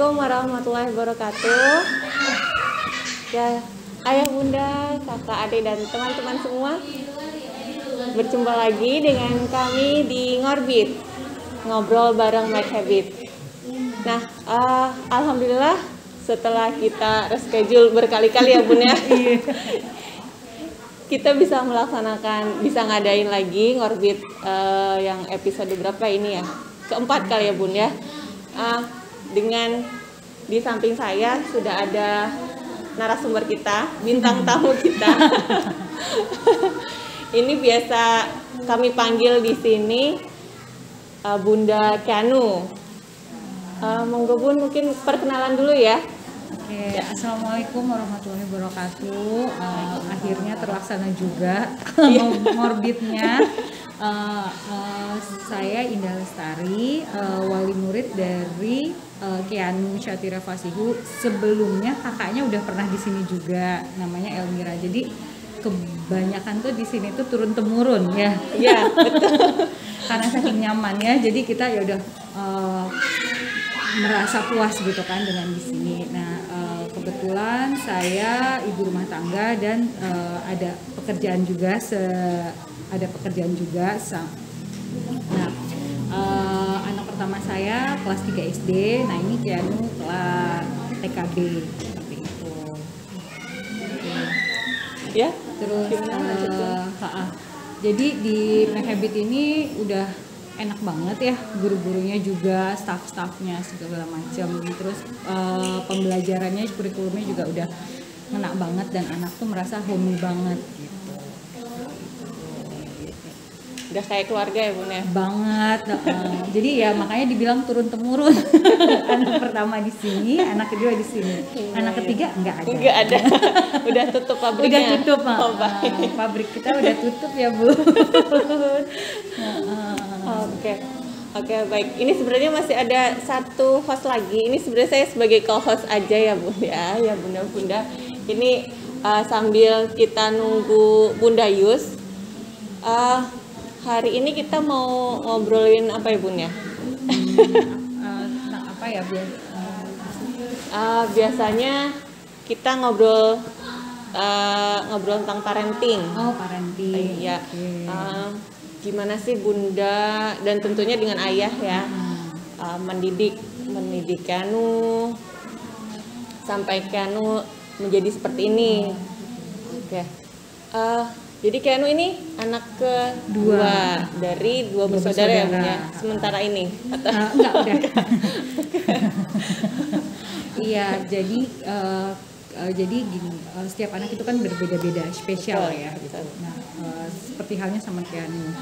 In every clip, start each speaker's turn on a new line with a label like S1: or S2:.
S1: Assalamualaikum warahmatullahi wabarakatuh. Ya, ayah, bunda, kakak, adik, dan teman-teman semua, berjumpa lagi dengan kami di Ngorbit, ngobrol bareng Mike Habit. Nah, alhamdulillah setelah kita reschedule berkali-kali ya bun ya, kita bisa ngadain lagi Ngorbit yang episode berapa ini ya? Keempat kali ya bun ya. Dengan di samping saya sudah ada narasumber kita, bintang tamu kita. Ini biasa kami panggil di sini Bunda Keanu. Monggo bun, mungkin perkenalan dulu ya.
S2: Oke, Assalamualaikum warahmatullahi wabarakatuh. Akhirnya terlaksana juga ngorbitnya. Saya Indah Lestari, wali murid dari Keanu Syatira Fasihu. Sebelumnya kakaknya udah pernah di sini juga, namanya Elmira. Jadi kebanyakan tuh di sini tuh turun temurun ya.
S1: Iya, betul.
S2: Karena saking nyamannya, jadi kita ya udah merasa puas gitu kan dengan di sini. Nah, kebetulan saya ibu rumah tangga dan ada pekerjaan juga. Nah, anak pertama saya kelas 3 SD. Nah, ini Keanu kelas TKB seperti itu.
S1: Ya.
S2: Terus jadi di Habit ini udah enak banget ya, guru-gurunya juga, staff-staffnya segala macam. Terus pembelajarannya, kurikulumnya juga udah ngena banget dan anak tuh merasa homey banget gitu.
S1: Udah kayak keluarga ya bun ya?
S2: Banget. Jadi ya makanya dibilang turun temurun. Anak pertama di sini, anak kedua di sini, anak ketiga enggak ada.
S1: Udah tutup pabriknya.
S2: Udah tutup, pabrik kita udah tutup ya bu.
S1: Oke, baik. Ini sebenarnya masih ada satu host lagi. Ini sebenarnya saya sebagai co-host aja ya bun ya bunda-bunda. Ini sambil kita nunggu Bunda Yus. Hari ini kita mau ngobrolin apa ya bun ya?
S2: Apa ya bun?
S1: Biasanya kita ngobrol tentang parenting.
S2: Oh, parenting.
S1: Iya. Gimana sih bunda dan tentunya dengan ayah ya, mendidik Keanu sampai Keanu menjadi seperti ini. Oke. Jadi Keanu ini anak kedua dari dua bersaudara ya bun ya. Sementara ini atau
S2: enggak udah. Iya, jadi gini, setiap anak itu kan berbeda-beda, spesial ya. Gitu. Nah, seperti halnya sama Keanu.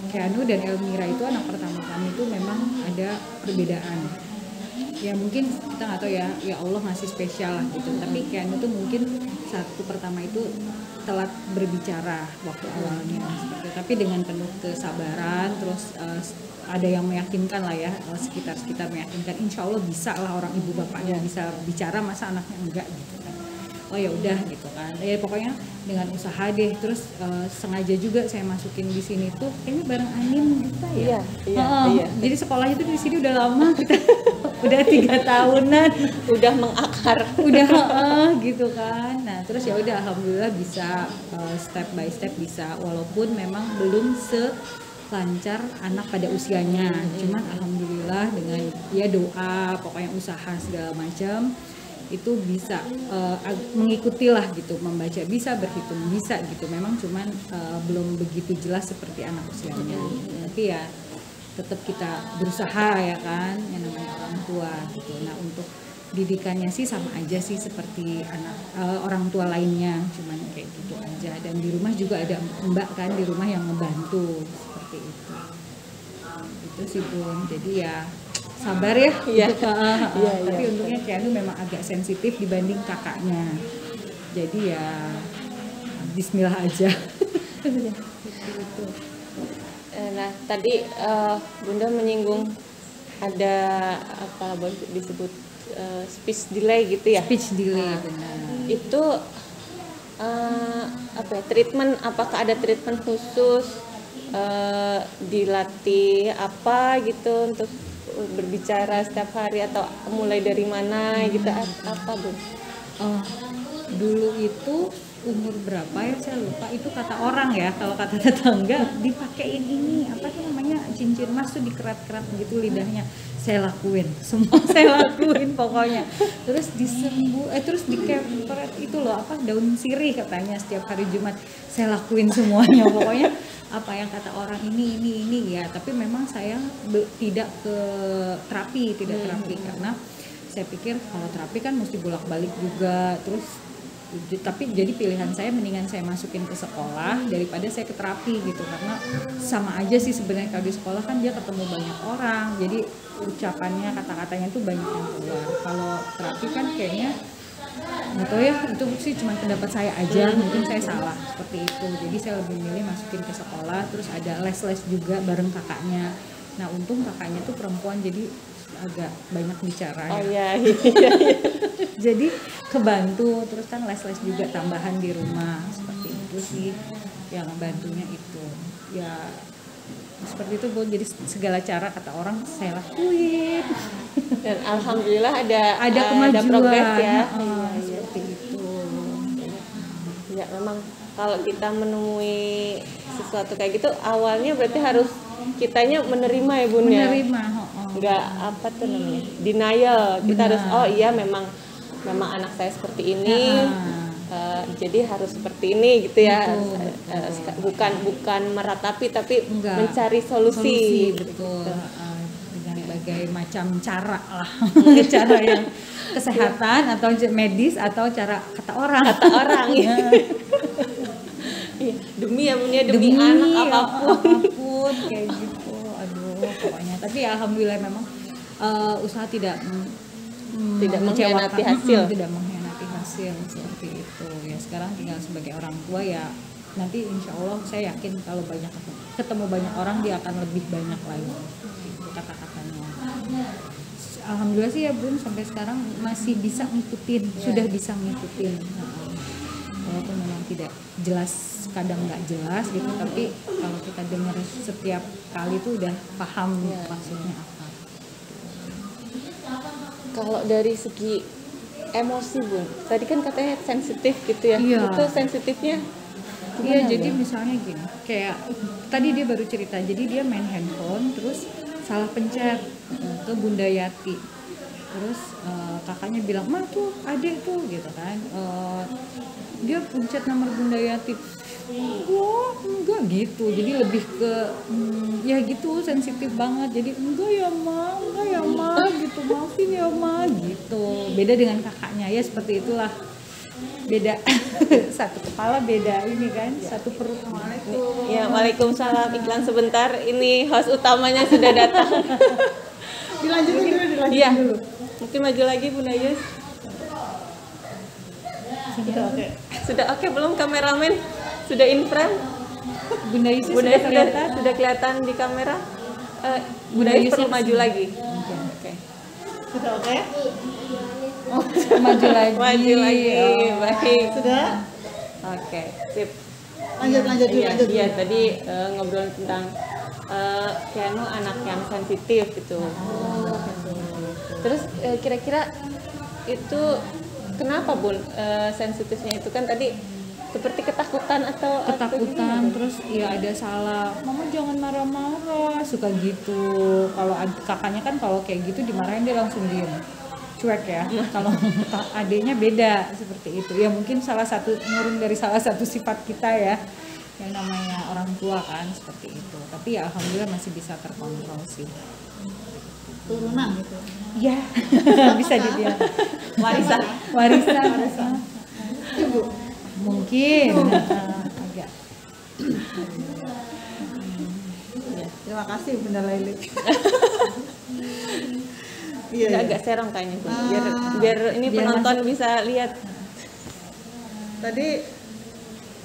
S2: Keanu dan Elmira itu anak pertama kami itu memang ada perbedaan. Ya mungkin kita nggak tahu ya Allah ngasih spesial lah gitu. Tapi Keanu tuh mungkin satu pertama itu telat berbicara waktu awalnya seperti itu. Tapi dengan penuh kesabaran, terus ada yang meyakinkan lah ya, sekitar meyakinkan, insya Allah bisa lah orang ibu bapaknya bisa bicara, masa anaknya enggak gitu kan. Oh ya udah gitu kan. Ya pokoknya dengan usaha deh. Terus sengaja juga saya masukin di sini tuh kayaknya bareng Anin kita ya. Iya. Jadi sekolahnya tuh di sini udah lama kita udah 3 tahunan,
S1: udah mengakar.
S2: Udah gitu kan. Nah, terus ya udah alhamdulillah bisa step by step bisa, walaupun memang belum lancar anak pada usianya. Cuman alhamdulillah dengan ya doa, pokoknya usaha segala macam itu bisa mengikuti lah gitu, membaca bisa, berhitung bisa gitu. Memang cuman belum begitu jelas seperti anak usianya. Tapi ya tetap kita berusaha ya kan, yang namanya orang tua gitu. Nah, untuk didikannya sih sama aja sih seperti anak orang tua lainnya, cuman kayak gitu aja. Dan di rumah juga ada mbak kan di rumah yang ngebantu seperti itu. Itu sih bun. Jadi ya sabar ya.
S1: Iya.
S2: Tapi untungnya Keanu memang agak sensitif dibanding kakaknya. Jadi ya bismillah aja. Gitu.
S1: Nah tadi bunda menyinggung ada apa boleh disebut speech delay gitu ya?
S2: Speech delay benar.
S1: Itu apa ya, treatment, apakah ada treatment khusus, dilatih apa gitu untuk berbicara setiap hari atau mulai dari mana gitu apa Bun?
S2: Dulu itu umur berapa ya saya lupa, itu kata orang ya, kalau kata tetangga dipakein ini apa tuh namanya cincin emas tuh dikerat-kerat gitu lidahnya, saya lakuin semua saya lakuin pokoknya, terus terus dikepret itu loh apa daun sirih katanya setiap hari Jumat, saya lakuin semuanya pokoknya apa yang kata orang ini ya, tapi memang saya tidak ke terapi karena saya pikir kalau terapi kan mesti bolak-balik juga, terus tapi jadi pilihan saya mendingan saya masukin ke sekolah daripada saya ke terapi gitu, karena sama aja sih sebenarnya. Kalau di sekolah kan dia ketemu banyak orang, jadi ucapannya kata-katanya tuh banyak yang keluar. Kalau terapi kan kayaknya nggak tahu ya, itu sih cuma pendapat saya aja, mungkin saya salah seperti itu. Jadi saya lebih milih masukin ke sekolah, terus ada les-les juga bareng kakaknya. Nah untung kakaknya tuh perempuan jadi agak banyak bicara
S1: ya.
S2: Jadi kebantu, terus kan les-les juga tambahan di rumah, seperti itu sih yang bantunya itu ya, seperti itu Bu. Jadi segala cara kata orang saya lakuin
S1: dan alhamdulillah ada
S2: kemajuan,
S1: progres ya.
S2: Seperti itu
S1: ya. Memang kalau kita menemui sesuatu kayak gitu awalnya berarti harus kitanya menerima ya Bun,
S2: menerima
S1: nggak apa tuh namanya denial. Kita harus iya memang anak saya seperti ini, jadi harus seperti ini gitu ya. Bukan meratapi tapi mencari solusi.
S2: Betul. Dengan berbagai macam cara lah cara yang kesehatan atau medis atau cara kata orang
S1: ya. Demi ya Bun ya, demi anak apapun
S2: kayak gitu. Aduh pokoknya, tapi ya alhamdulillah memang usaha tidak mengkhianati hasil seperti itu ya. Sekarang tinggal sebagai orang tua ya, nanti insya Allah saya yakin kalau banyak ketemu banyak orang dia akan lebih banyak lagi itu kata-katanya. Alhamdulillah sih ya Bun, sampai sekarang masih bisa ngikutin, sudah bisa ngikutin, walaupun memang tidak jelas, kadang nggak jelas gitu, tapi kalau kita dengar setiap kali itu udah paham maksudnya apa.
S1: Kalau dari segi emosi Bun, tadi kan katanya sensitif gitu ya. Itu sensitifnya
S2: iya, jadi misalnya gini, kayak tadi dia baru cerita, jadi dia main handphone terus salah pencet ke Bunda Yati, terus kakaknya bilang mah tuh adek tuh gitu kan, dia pencet nomor Bunda Yati, wah enggak gitu, jadi lebih ke ya gitu sensitif banget, jadi enggak ya ma gitu, maafin ya ma gitu. Beda dengan kakaknya ya, seperti itulah, beda satu kepala beda ini kan, satu perut.
S1: Ya, waalaikumsalam. Iklan sebentar, ini host utamanya sudah datang.
S2: dilanjutin dulu
S1: mungkin maju lagi Bunda Yus. Sudah oke belum kameramen? Sudah in frame?
S2: Bunda Yus
S1: sudah kelihatan di kamera. Bunda Yus perlu maju lagi. Oke.
S2: Sudah oke? Maju lagi.
S1: Baik.
S2: Sudah?
S1: Oke, sip.
S2: Lanjut.
S1: Iya, tadi ngobrol tentang Keanu anak yang sensitif gitu. Terus kira-kira itu kenapa Bun sensitifnya itu? Kan tadi seperti ketakutan atau
S2: terus ya ada salah, mama jangan marah-marah, suka gitu. Kalau kakaknya kan kalau kayak gitu dimarahin dia langsung diem, cuek ya. Kalau adiknya beda seperti itu ya, mungkin nurun dari salah satu sifat kita ya, yang namanya orang tua kan seperti itu. Tapi ya alhamdulillah masih bisa terkontrol sih. Turunan gitu ya. Bisa dibilang warisan Ibu mungkin agak. Terima kasih Bunda Laili.
S1: Iya, agak serong kayaknya Bun. Biar ini penonton bisa lihat.
S3: Tadi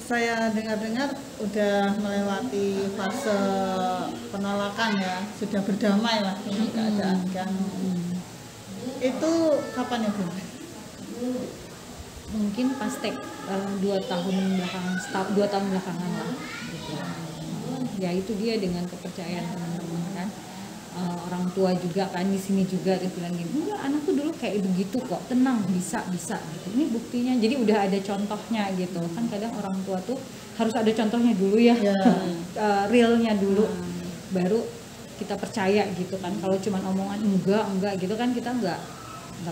S3: saya dengar-dengar udah melewati fase penolakan ya, sudah berdamai lah dengan keadaan kan. Itu kapan ya Bun?
S2: Mungkin pas 2 tahun belakangan lah gitu. Ya itu dia dengan kepercayaan teman-teman kan, orang tua juga kan di sini juga dia bilang gini, enggak anakku dulu kayak begitu kok, tenang, bisa gitu. Ini buktinya, jadi udah ada contohnya gitu kan. Kadang orang tua tuh harus ada contohnya dulu ya, realnya dulu, baru kita percaya gitu kan. Kalau cuma omongan enggak gitu kan, kita nggak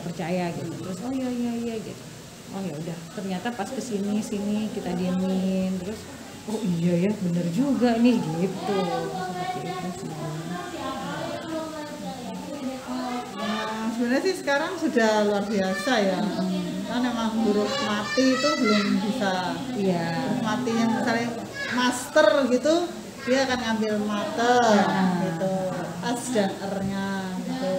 S2: percaya gitu. Terus oh iya gitu, oh ya udah, ternyata pas kesini kita diemin, terus oh iya ya bener juga nih gitu, seperti itu sih.
S3: Sebenarnya sih sekarang sudah luar biasa ya, kan emang huruf mati itu belum bisa. Huruf mati yang misalnya master gitu, dia akan ngambil mater gitu, as dan er-nya gitu.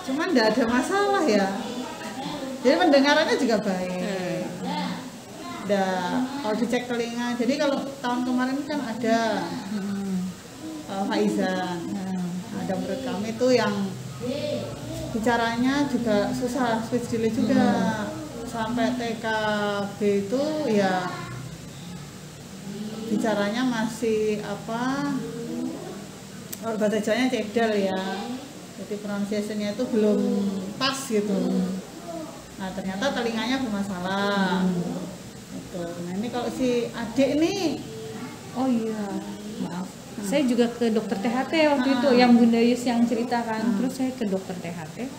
S3: Cuman tidak ada masalah ya, jadi pendengarannya juga baik. Kalau dicek telinga, jadi kalau tahun kemarin kan ada Faizan, ada murid kami tuh yang bicaranya juga susah, speech delay juga, sampai TKB itu ya bicaranya masih apa, kalau bahasa Jawanya cekdal ya, jadi pronunciation-nya itu belum pas gitu. Nah ternyata telinganya bermasalah gitu. Nah ini kalau si adik nih,
S2: oh iya maaf, saya juga ke dokter THT waktu itu yang Bunda Yus yang ceritakan. Terus saya ke dokter THT,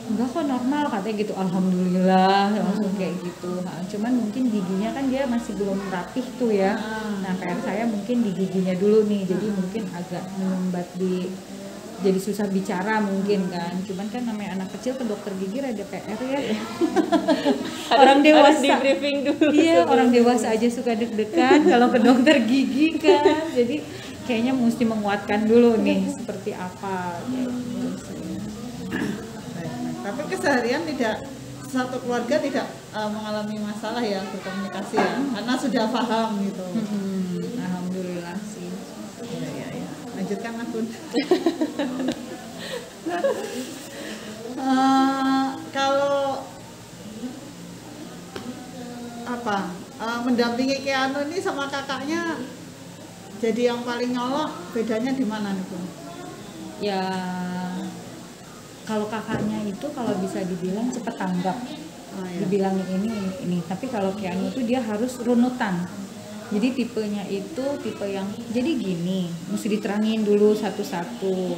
S2: enggak kok normal katanya gitu, alhamdulillah langsung kayak gitu. Cuman mungkin giginya kan dia masih belum rapih tuh ya. Nah PR saya mungkin di giginya dulu nih, jadi mungkin agak menyumbat jadi susah bicara mungkin kan. Cuman kan namanya anak kecil ke dokter gigi ada PR ya. Orang dewasa
S1: harus di briefing dulu.
S2: Iya, orang dewasa aja suka deg-degan kalau ke dokter gigi kan. Jadi kayaknya mesti menguatkan dulu nih seperti apa gitu.
S3: Tapi keseharian tidak, satu keluarga tidak mengalami masalah ya berkomunikasi ya, karena sudah paham gitu.
S2: Alhamdulillah sih.
S3: Ya. Lanjutkan Mas Bun. Kalau apa mendampingi Keanu ini sama kakaknya, jadi yang paling nyolok bedanya di mana nih Bun?
S2: Ya kalau kakaknya itu kalau bisa dibilang cepet tanggap, dibilangin ini. Tapi kalau Keanu itu dia harus runutan. Jadi tipenya itu tipe yang jadi gini, mesti diterangin dulu satu-satu.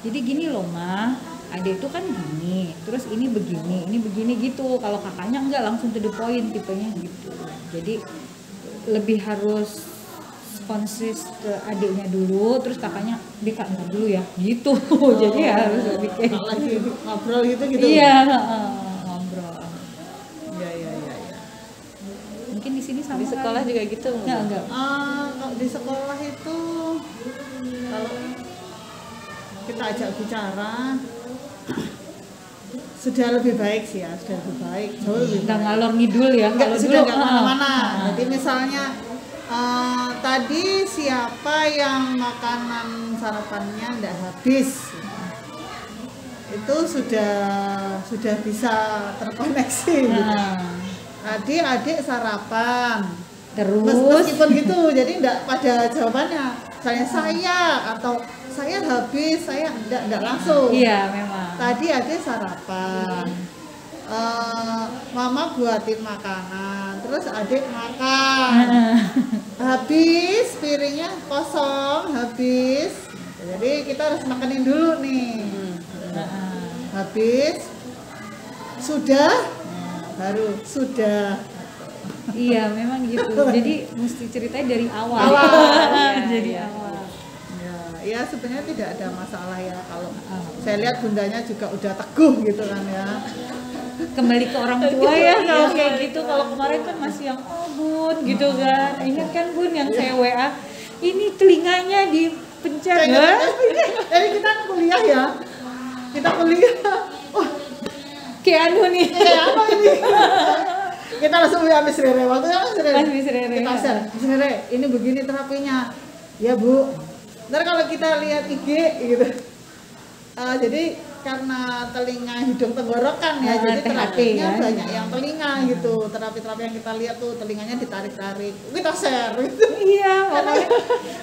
S2: Jadi gini loh mah, adek itu kan gini, terus ini begini gitu. Kalau kakaknya enggak, langsung to the point tipenya gitu. Jadi lebih harus konsis ke adiknya dulu, terus kakaknya dek entar dulu ya gitu. Jadi harus lebih kayak
S3: lagi ngobrol gitu.
S2: Iya, ngobrol.
S3: Ya.
S2: Mungkin di sini sama
S1: Di sekolah juga gitu
S2: enggak.
S3: Kalau di sekolah itu kalau kita ajak bicara sudah lebih baik sih ya, sudah lebih baik, jauh lebih
S2: Udah
S3: baik.
S2: ngalor ngidul ya.
S3: Enggak,
S2: Kalau
S3: sudah
S2: dulu
S3: nggak kemana-mana. Jadi misalnya tadi siapa yang makanan sarapannya enggak habis, itu sudah bisa terkoneksi. Gitu. Tadi adik sarapan,
S2: terus
S3: meskipun gitu, jadi enggak pada jawabannya. Saya atau saya habis, saya enggak langsung.
S2: Iya memang.
S3: Tadi adik sarapan, mama buatin makanan, terus adik makan, habis piringnya kosong, habis. Jadi kita harus makanin dulu nih. Habis, sudah. Baru sudah.
S2: Iya memang gitu. Jadi mesti ceritanya dari awal. Jadi awal.
S3: Ya sebenarnya tidak ada masalah ya, kalau saya lihat bundanya juga udah teguh gitu kan ya.
S2: Kembali ke orang tua ya kalau kayak gitu. Kalau kemarin kan masih yang Bun gitu kan. Ingat kan Bun yang saya WA, ini telinganya dipencet.
S3: Jadi kita kuliah ya. Kita kuliah. Oh,
S2: Keanu nih.
S3: apa ini? Kita langsung habis Rere, waktu itu
S2: Mas Rere.
S3: kita share, Mas Rere, ini begini terapinya. Ya Bu. Ntar kalau kita lihat IG gitu. Jadi karena telinga hidung tenggorokan ya, jadi
S2: THT
S3: terapinya
S2: ya.
S3: banyak yang telinga gitu. Terapi-terapi yang kita lihat tuh telinganya ditarik-tarik, kita share gitu.
S2: Iya, makanya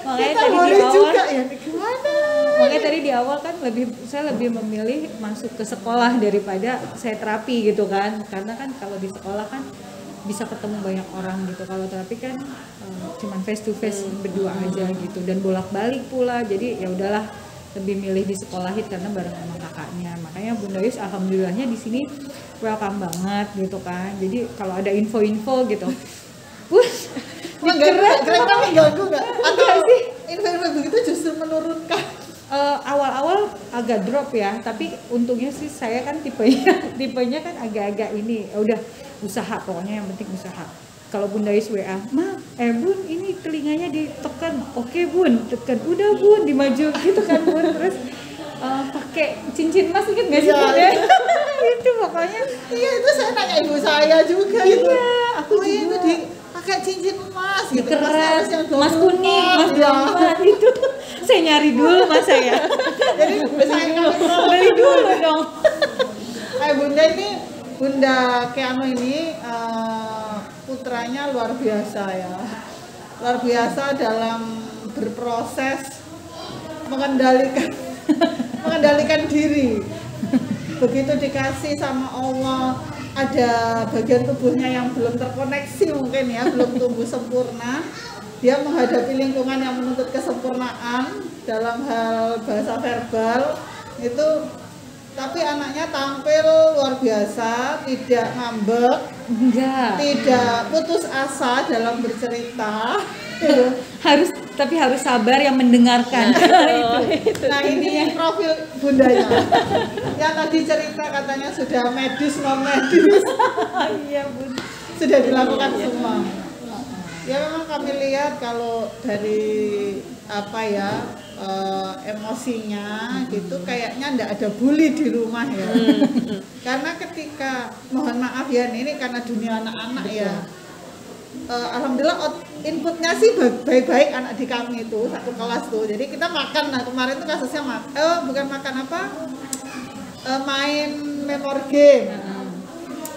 S3: Kita
S2: tadi di
S3: boleh
S2: awal
S3: juga ya, gimana?
S2: makanya tadi di awal kan saya lebih memilih masuk ke sekolah daripada saya terapi gitu kan, karena kan kalau di sekolah kan bisa ketemu banyak orang gitu, kalau terapi kan cuman face to face berdua aja gitu dan bolak-balik pula, jadi ya udahlah lebih milih di sekolahin karena bareng sama kakaknya. Makanya Bunda Yus alhamdulillahnya di sini welcome banget gitu kan, jadi kalau ada info-info gitu
S3: Kira-kira ganggu nggak? Atau info-info begitu justru menurunkan?
S2: awal-awal agak drop ya, tapi untungnya sih saya kan tipenya kan agak-agak ini, udah usaha, pokoknya yang penting usaha. Kalau Bunda Yus WA, Bun ini telinganya ditekan, oke Bun, tekan, udah Bun, dimaju gitu kan Bun, terus pakai cincin emas, inget nggak sih Bun ya? Itu pokoknya.
S3: Iya, itu saya tanya ibu saya juga gitu.
S2: Iya, aku juga.
S3: Itu pakai cincin emas gitu.
S2: Keras,
S3: Yang
S2: emas kuning, emas
S3: ya.
S2: 24 itu saya nyari dulu mas saya.
S3: Jadi saya
S2: Beli dulu dong.
S3: Kayak Bunda ini, Bunda Keanu ini putranya luar biasa ya. Luar biasa dalam berproses mengendalikan diri. Begitu dikasih sama Allah, ada bagian tubuhnya yang belum terkoneksi mungkin ya, belum tumbuh sempurna, dia menghadapi lingkungan yang menuntut kesempurnaan dalam hal bahasa verbal itu, tapi anaknya tampil luar biasa, tidak ngambek, tidak putus asa dalam bercerita.
S2: Tapi harus sabar yang mendengarkan.
S3: Nah ini profil bundanya yang tadi cerita katanya sudah medis non medis.
S2: Iya Bun,
S3: Sudah dilakukan semua. Ya memang kami lihat kalau dari apa ya emosinya gitu kayaknya ndak ada bully di rumah ya. Karena ketika, mohon maaf ya ini karena dunia anak-anak ya, alhamdulillah inputnya sih baik-baik anak di kami itu satu kelas tuh, jadi kita makan. Nah kemarin tuh kasusnya bukan makan apa, main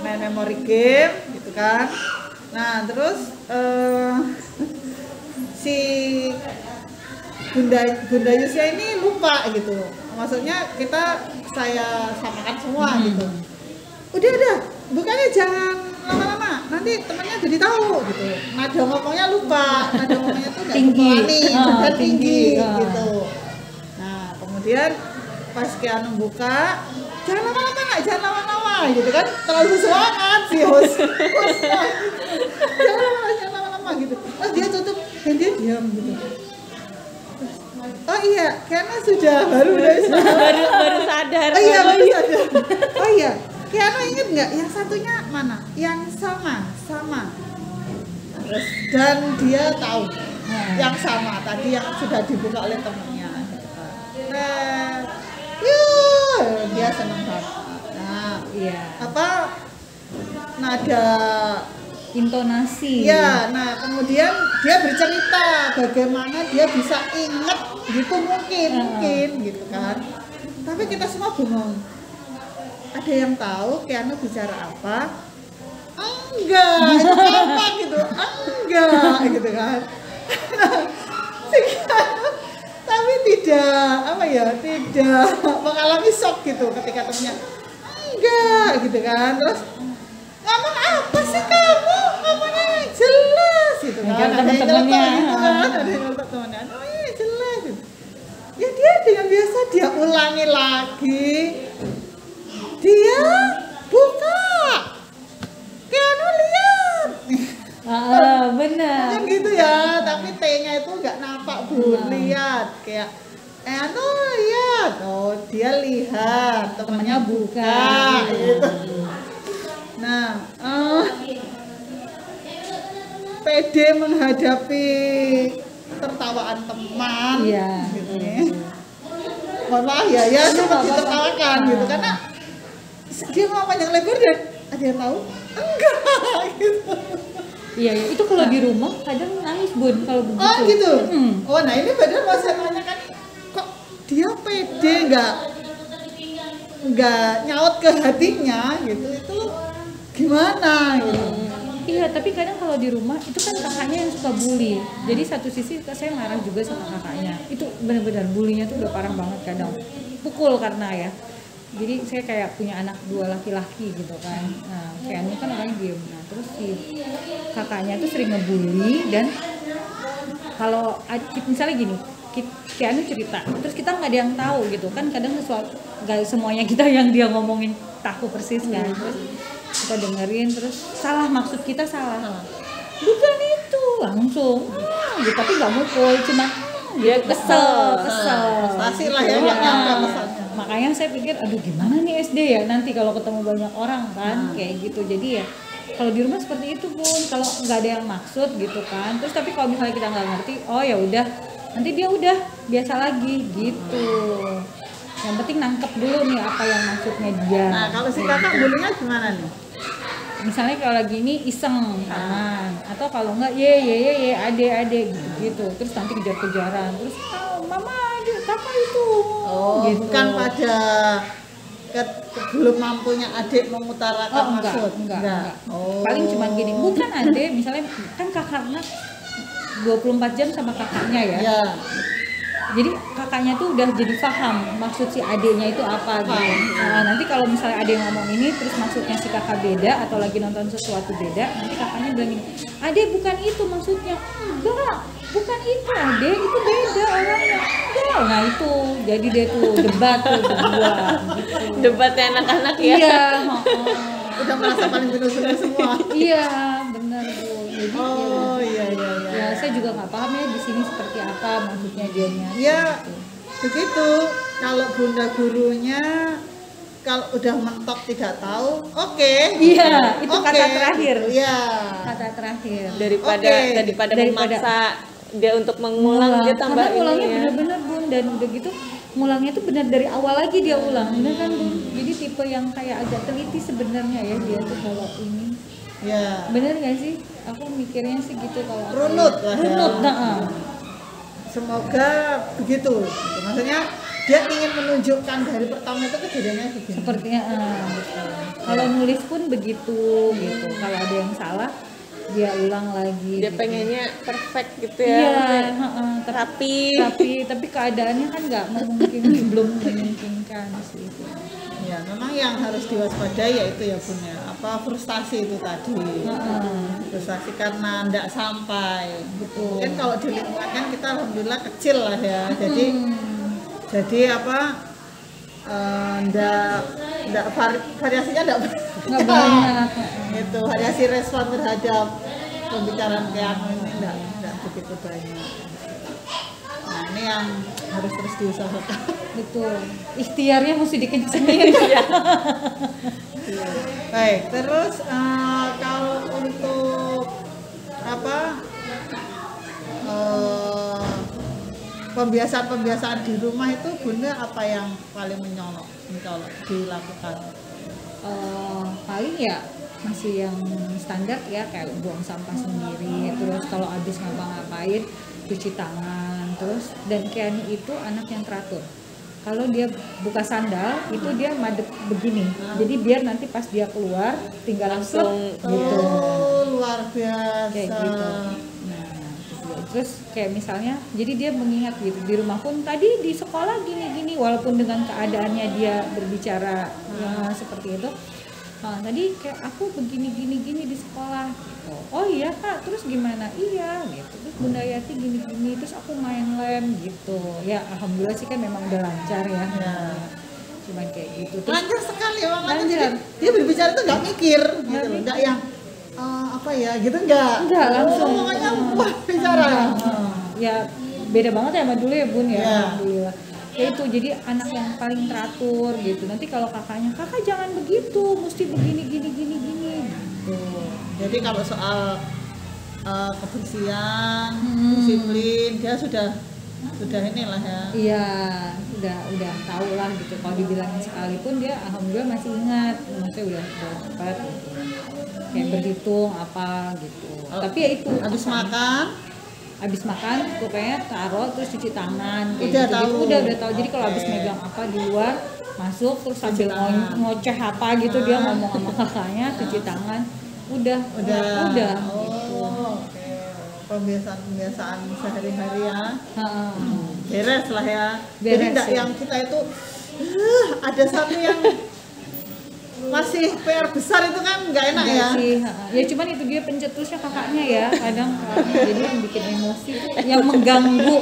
S3: memory game gitu kan. Nah terus si Bunda Yusia ini lupa gitu, maksudnya saya samakan semua gitu. Udah bukannya jangan lama-lama, nanti temannya jadi tahu gitu. Nada ngomongnya lupa, nada ngomongnya tuh nggak berani, dan tinggi gitu. Nah kemudian pas Keanu buka, jangan lama-lama nak, jangan lama-lama gitu kan, terlalu semangat sih hostnya. Jangan lama-lama gitu. Terus dia tutup dan dia diam gitu. Oh iya, karena sudah baru
S1: sadar.
S3: Oh iya, baru sadar. Oh iya, Kiano inget nggak yang satunya mana? Yang sama. Terus dan dia tahu yang sama tadi yang sudah dibuka oleh temannya. Dia senang banget. Nah,
S2: iya.
S3: apa nada
S2: intonasi.
S3: Ya, nah kemudian dia bercerita bagaimana dia bisa inget gitu mungkin gitu kan. Tapi kita semua bingung. Ada yang tahu Keanu bicara apa? Enggak, itu apa gitu? Enggak, gitu kan. Tapi tidak mengalami shock gitu ketika temennya enggak gitu kan. Terus ngomong apa sih kamu? Ngomongnya jelas gitu kan. Ada yang temennya gitu kan. Ada yang ngelotok temennya. Oh iya jelas gitu. Ya dia dengan biasa dia ulangi lagi. Dia buka. Keanu lihat.
S2: Benar.
S3: Kan gitu ya, tapi T-nya itu enggak nampak Bu. Lihat kayak Keanu lihat. Oh, dia lihat, temannya buka gitu. Nah, pede menghadapi tertawaan teman, gitu ya. Mohon maaf ya sempat ditertawakan gitu karena dia mau panjang lebar dan ada yang tahu? Enggak, gitu.
S2: Iya, itu kalau di rumah kadang nangis Bun kalau begitu.
S3: Oh gitu. Oh, nah ini padahal mau saya tanyakan kok dia pede enggak nggak nyaut ke hatinya gitu, itu gimana gitu.
S2: Iya, tapi kadang kalau di rumah itu kan kakaknya yang suka bully. Jadi satu sisi saya marah juga sama kakaknya. Itu benar-benar bullynya tuh udah parah banget kadang. Pukul karena ya. Jadi saya kayak punya anak 2 laki-laki gitu kan. Nah, kayak ini kan orangnya diem. Nah, terus si kakaknya tuh sering ngebully dan kalau misalnya gini, Kianu cerita, terus kita nggak ada yang tahu gitu kan, kadang nggak semuanya kita yang dia ngomongin tahu persis kan, terus kita dengerin terus salah, maksud kita salah, bukan itu langsung, gitu, tapi nggak mukul, cuma
S1: Dia kesel.
S3: Frustasi lah ya, nggak nyampe pesannya.
S2: Makanya saya pikir, aduh gimana nih SD ya nanti kalau ketemu banyak orang kan, kayak gitu. Jadi ya kalau di rumah seperti itu pun, kalau nggak ada yang maksud gitu kan, terus tapi kalau misalnya kita nggak ngerti, oh ya udah, nanti dia udah biasa lagi gitu. Yang penting nangkep dulu nih apa yang maksudnya dia.
S3: Nah kalau si kakak bullyingnya gimana nih?
S2: Misalnya kalau lagi ini iseng tangan, atau kalau enggak ye ade gitu, terus nanti kejar-kejaran, terus mama adik kakak itu.
S3: Oh
S2: gitu.
S3: bukan pada belum mampunya adik mengutarakan maksud?
S2: Enggak.
S3: Oh.
S2: Paling cuma gini, bukan adik, misalnya kan kakaknya 24 jam sama kakaknya ya.
S3: Ya.
S2: Jadi kakaknya tuh udah jadi paham maksud si adeknya itu apa gitu. Nah, nanti kalau misalnya ada yang ngomong ini terus maksudnya si kakak beda atau lagi nonton sesuatu beda, nanti kakaknya bilang gini, adek bukan itu maksudnya. Enggak, bukan itu adek, itu beda orangnya. Enggak, nah itu jadi dia tuh debat tuh berdua gitu.
S1: Debatnya anak-anak ya.
S2: Iya,
S3: Udah merasa paling benar-benar semua.
S2: iya benar tuh. Jadi
S3: Oh iya.
S2: ya saya juga nggak paham ya di sini seperti apa maksudnya dianya.
S3: Ya begitu. Kalau bunda gurunya kalau udah mentok tidak tahu, oke.
S2: Iya, itu
S3: Oke.
S2: kata terakhir.
S3: Iya.
S2: Kata terakhir.
S1: Daripada memaksa dia untuk mengulang, dia tambah
S2: karena ulangnya
S1: ini ya.
S2: bener-bener Bun, dan udah gitu ngulangnya tuh benar dari awal lagi dia ulang, bener kan Bun? Jadi tipe yang kayak agak teliti sebenarnya ya dia tuh kalau ini.
S3: Ya.
S2: Bener gak sih? Aku mikirnya sih gitu kalau aku
S3: Runut
S2: lihat.
S3: lah ya.
S2: Runut, nah.
S3: Semoga begitu. Maksudnya dia ingin menunjukkan dari pertama itu kejadiannya begini.
S2: Sepertinya kalau nulis pun begitu gitu. Kalau ada yang salah dia ulang lagi.
S1: Dia
S2: gitu.
S1: pengennya perfect gitu ya.
S2: Iya,
S1: maksudnya rapi.
S2: tapi keadaannya kan nggak memungkinkan, belum memungkinkan sih.
S3: Ya, memang yang harus diwaspadai yaitu ya Bun ya, apa frustasi itu tadi. Frustasi karena tidak sampai.
S2: Betul.
S3: Mungkin kalau di lingkungan kan kita alhamdulillah kecil lah ya. Jadi apa? Ndak variasinya nggak
S2: banyak.
S3: Gitu, variasi respon terhadap pembicaraan kayak ini nggak begitu banyak. Nah ini yang harus terus diusahakan.
S2: Betul. Ikhtiarnya mesti dikencengin.
S3: Baik, terus kalau untuk apa pembiasaan di rumah itu Bunda apa yang paling mencolok dilakukan?
S2: Paling ya masih yang standar ya, kayak buang sampah sendiri, terus kalau habis ngapa-ngapain cuci tangan, terus dan Kiani itu anak yang teratur. Kalau dia buka sandal itu dia madep begini, jadi biar nanti pas dia keluar tinggal langsung gitu.
S3: Oh, luar biasa.
S2: Kayak gitu. Nah, terus kayak misalnya, jadi dia mengingat gitu di rumah pun tadi di sekolah gini-gini, walaupun dengan keadaannya dia berbicara ya, seperti itu. Nah, tadi kayak aku begini-gini di sekolah gitu. Oh iya Kak, terus gimana? Iya gitu. Terus Bunda Yati gini-gini, terus aku main lem gitu. Ya alhamdulillah sih kan memang udah lancar ya. Cuman kayak gitu. Terus
S3: Lancar sekali makanya
S2: lancar.
S3: jadi dia berbicara itu nggak mikir gitu loh, nggak yang apa ya gitu nggak
S2: langsung.
S3: Pokoknya bicara.
S2: Ya beda banget ya sama dulu ya Bun ya.
S3: Ya.
S2: Alhamdulillah. Ya itu, jadi anak yang paling teratur gitu. Nanti kalau kakaknya, kakak jangan begitu, mesti begini gitu.
S3: Jadi kalau soal kebersihan, disiplin, dia sudah inilah ya.
S2: Iya, udah tahu lah gitu. Kalau dibilangin sekalipun dia alhamdulillah masih ingat, maksudnya udah cepat gitu. Kayak berhitung apa gitu. Tapi ya itu habis makan pokoknya taruh terus cuci tangan kayak
S3: Udah
S2: gitu.
S3: tahu.
S2: Udah tahu. Jadi kalau habis megang apa di luar masuk terus sambil
S3: Cuci tangan.
S2: ngoceh apa gitu dia ngomong sama kakaknya cuci tangan udah.
S3: Oh, oke. Pembiasaan sehari-hari ya.
S2: Heeh.
S3: Beres lah ya. Jadi
S2: Beres,
S3: enggak
S2: ya.
S3: yang kita itu ada satu yang masih PR besar itu kan nggak enak
S2: Enggak
S3: ya.
S2: sih, ya cuman itu dia pencetusnya kakaknya ya kadang jadi yang bikin emosi tuh yang mengganggu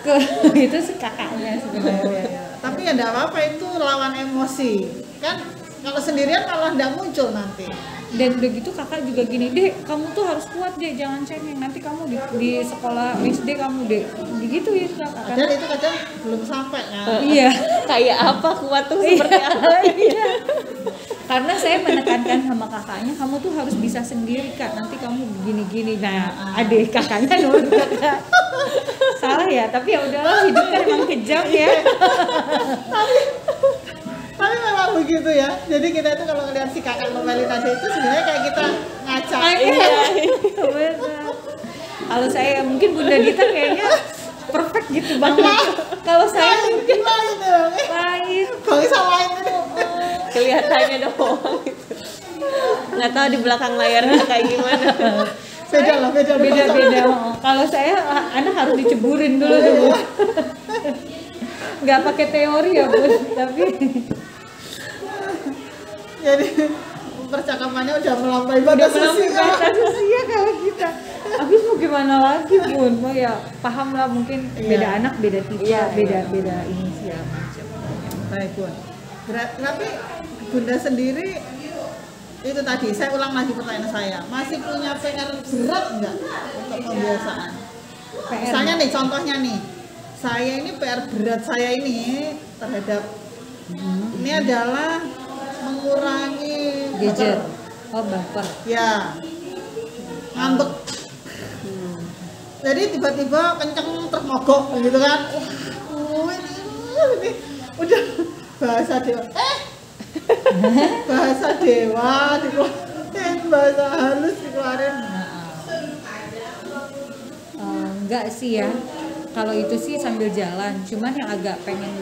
S2: ke itu si kakaknya sebenarnya.
S3: Tapi ya enggak apa-apa, itu lawan emosi. Kan kalau sendirian malah enggak muncul nanti.
S2: Dan udah gitu kakak juga gini, Dek kamu tuh harus kuat deh, jangan cengeng, nanti kamu di sekolah SD kamu deh gitu ya kakak.
S3: Padahal itu kadang belum sampai kan.
S2: Iya.
S1: Kayak apa kuat tuh seperti apa?
S2: Iya. Karena saya menekankan sama kakaknya, kamu tuh harus bisa sendiri kak, nanti kamu begini-gini. Nah, adik kakaknya nurut kakak. Salah ya, tapi ya udahlah, hidup kan emang kejam ya.
S3: Tapi memang begitu ya. Jadi kita itu kalau ngeliat si kakak ngomelin tadi itu sebenarnya kayak kita ngaca.
S2: Iya, benar. Kalau saya mungkin Bunda Dita kayaknya perfect gitu banget. Kalau saya mungkin
S3: lain ya.
S2: lain.
S3: Bangsa lain itu.
S1: Kelihatannya doang gitu. Nggak tahu di belakang layarnya kayak gimana.
S3: Beda.
S2: Beda-beda. Kalau saya anak harus diceburin dulu dulu. Nggak pakai teori ya Bun, tapi
S3: Jadi percakapannya udah melampaui batas usia.
S2: batas usia kalau kita. Habis mau gimana lagi Bun? Mau ya paham lah mungkin beda
S3: Iya.
S2: anak, beda tipe,
S1: Iya,
S2: beda ini segala macam.
S3: Baik Bun. Tapi Bunda sendiri itu tadi saya ulang lagi pertanyaan saya, masih punya PR berat nggak untuk pembiasaan?
S2: PR.
S3: Misalnya nih contohnya nih, saya ini PR berat saya ini terhadap ini adalah mengurangi
S2: Gadget.
S3: baper.
S2: Oh baper.
S3: Ya, ngambek. Jadi tiba-tiba kenceng terus mogok gitu kan. Wah, ini udah bahasa dewa. Bahasa dewa dikeluarin, bahasa halus dikeluarin.
S2: Enggak sih ya. Kalau itu sih sambil jalan. Cuman yang agak pengen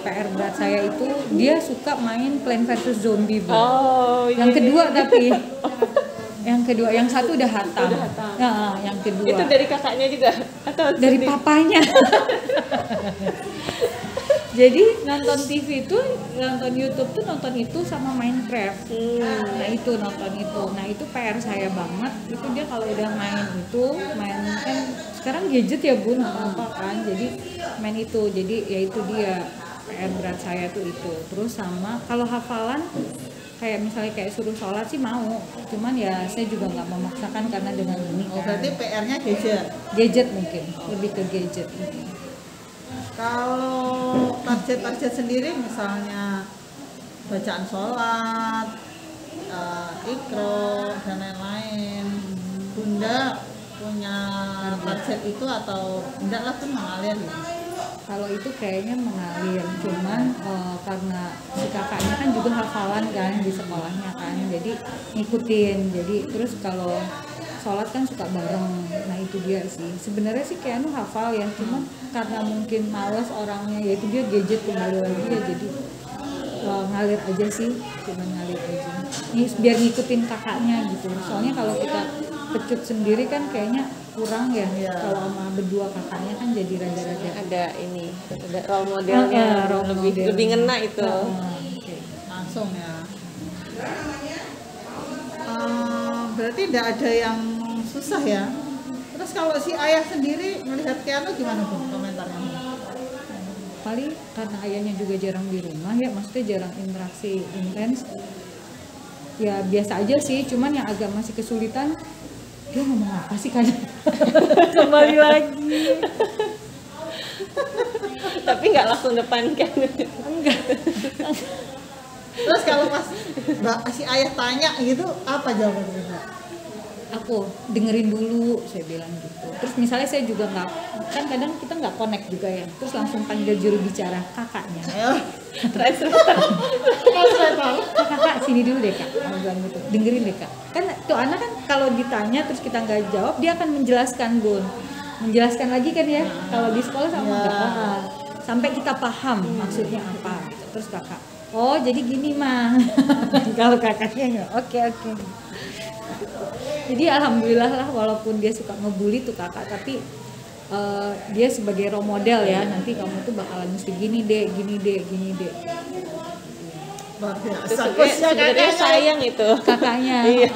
S2: PR berat saya itu dia suka main Plants vs Zombie Bu.
S1: Oh,
S2: Yang kedua tapi yang satu udah hatam.
S1: Udah hatam.
S2: Nah, yang kedua
S1: itu dari kakaknya juga atau
S2: dari
S1: sendiri?
S2: papanya. Jadi nonton TV itu, nonton YouTube tuh nonton itu sama Minecraft. Nah itu nonton itu. Nah itu PR saya banget. Itu dia kalau udah main kan sekarang gadget ya Bun apa kan. Jadi main itu. Jadi ya itu dia PR berat saya tuh itu. Terus sama kalau hafalan kayak misalnya kayak suruh sholat sih mau. Cuman ya saya juga nggak memaksakan karena dengan ini
S3: Oh,
S2: kan.
S3: berarti PR-nya gadget.
S2: Gadget mungkin lebih ke gadget.
S3: Kalau target sendiri misalnya bacaan sholat, ikro dan lain-lain, Bunda punya target itu atau enggak lah pun mengalir ya?
S2: Kalau itu kayaknya mengalir, cuman karena si kakaknya kan juga hafalan kan di sekolahnya kan, jadi ngikutin. Jadi terus kalau sholat kan suka bareng, nah itu dia sih. Sebenarnya sih Keanu hafal ya, cuman karena mungkin males orangnya, yaitu dia gadget kembali lagi ya, jadi ngalir aja sih, cuman ngalir aja. Ini biar ngikutin kakaknya gitu. Soalnya kalau kita pecut sendiri kan kayaknya kurang ya.
S3: Iya.
S2: Kalau sama berdua kakaknya kan jadi rada-rada
S1: Ada ini, ada role modelnya,
S2: role model.
S1: lebih ngena itu.
S2: Oke.
S3: Langsung ya. Berarti tidak ada yang susah ya. Terus kalau si ayah sendiri melihat Keanu gimana Bun komentarnya?
S2: Paling karena ayahnya juga jarang di rumah ya, maksudnya jarang interaksi intens. Ya biasa aja sih, cuman yang agak masih kesulitan dia ngomong apa sih kan? Kembali lagi.
S1: Tapi nggak langsung depan kan?
S2: Enggak.
S3: Terus kalau pas si ayah tanya gitu, apa jawabannya Mbak?
S2: Aku dengerin dulu, saya bilang gitu. Terus misalnya saya juga nggak, kan kadang kita nggak connect juga ya. Terus langsung panggil juru bicara kakaknya.
S3: Ayo,
S1: Translator.
S2: Kakak sini dulu deh kak, aku bilang gitu. Dengerin deh kak. Kan tuh anak kan kalau ditanya terus kita nggak jawab, dia akan menjelaskan Bun. Menjelaskan lagi kan ya. Kalau di sekolah sama nggak paham. Sampai kita paham maksudnya apa. Gitu. terus kakak, oh jadi gini mah. Kalau kakaknya oke. Jadi alhamdulillah lah, walaupun dia suka ngebully tuh kakak, tapi dia sebagai role model ya, nanti kamu tuh bakalan mesti gini deh.
S3: Luar
S1: Itu
S3: biasa.
S1: sebenarnya sayang itu.
S2: Kakaknya.
S1: Iya.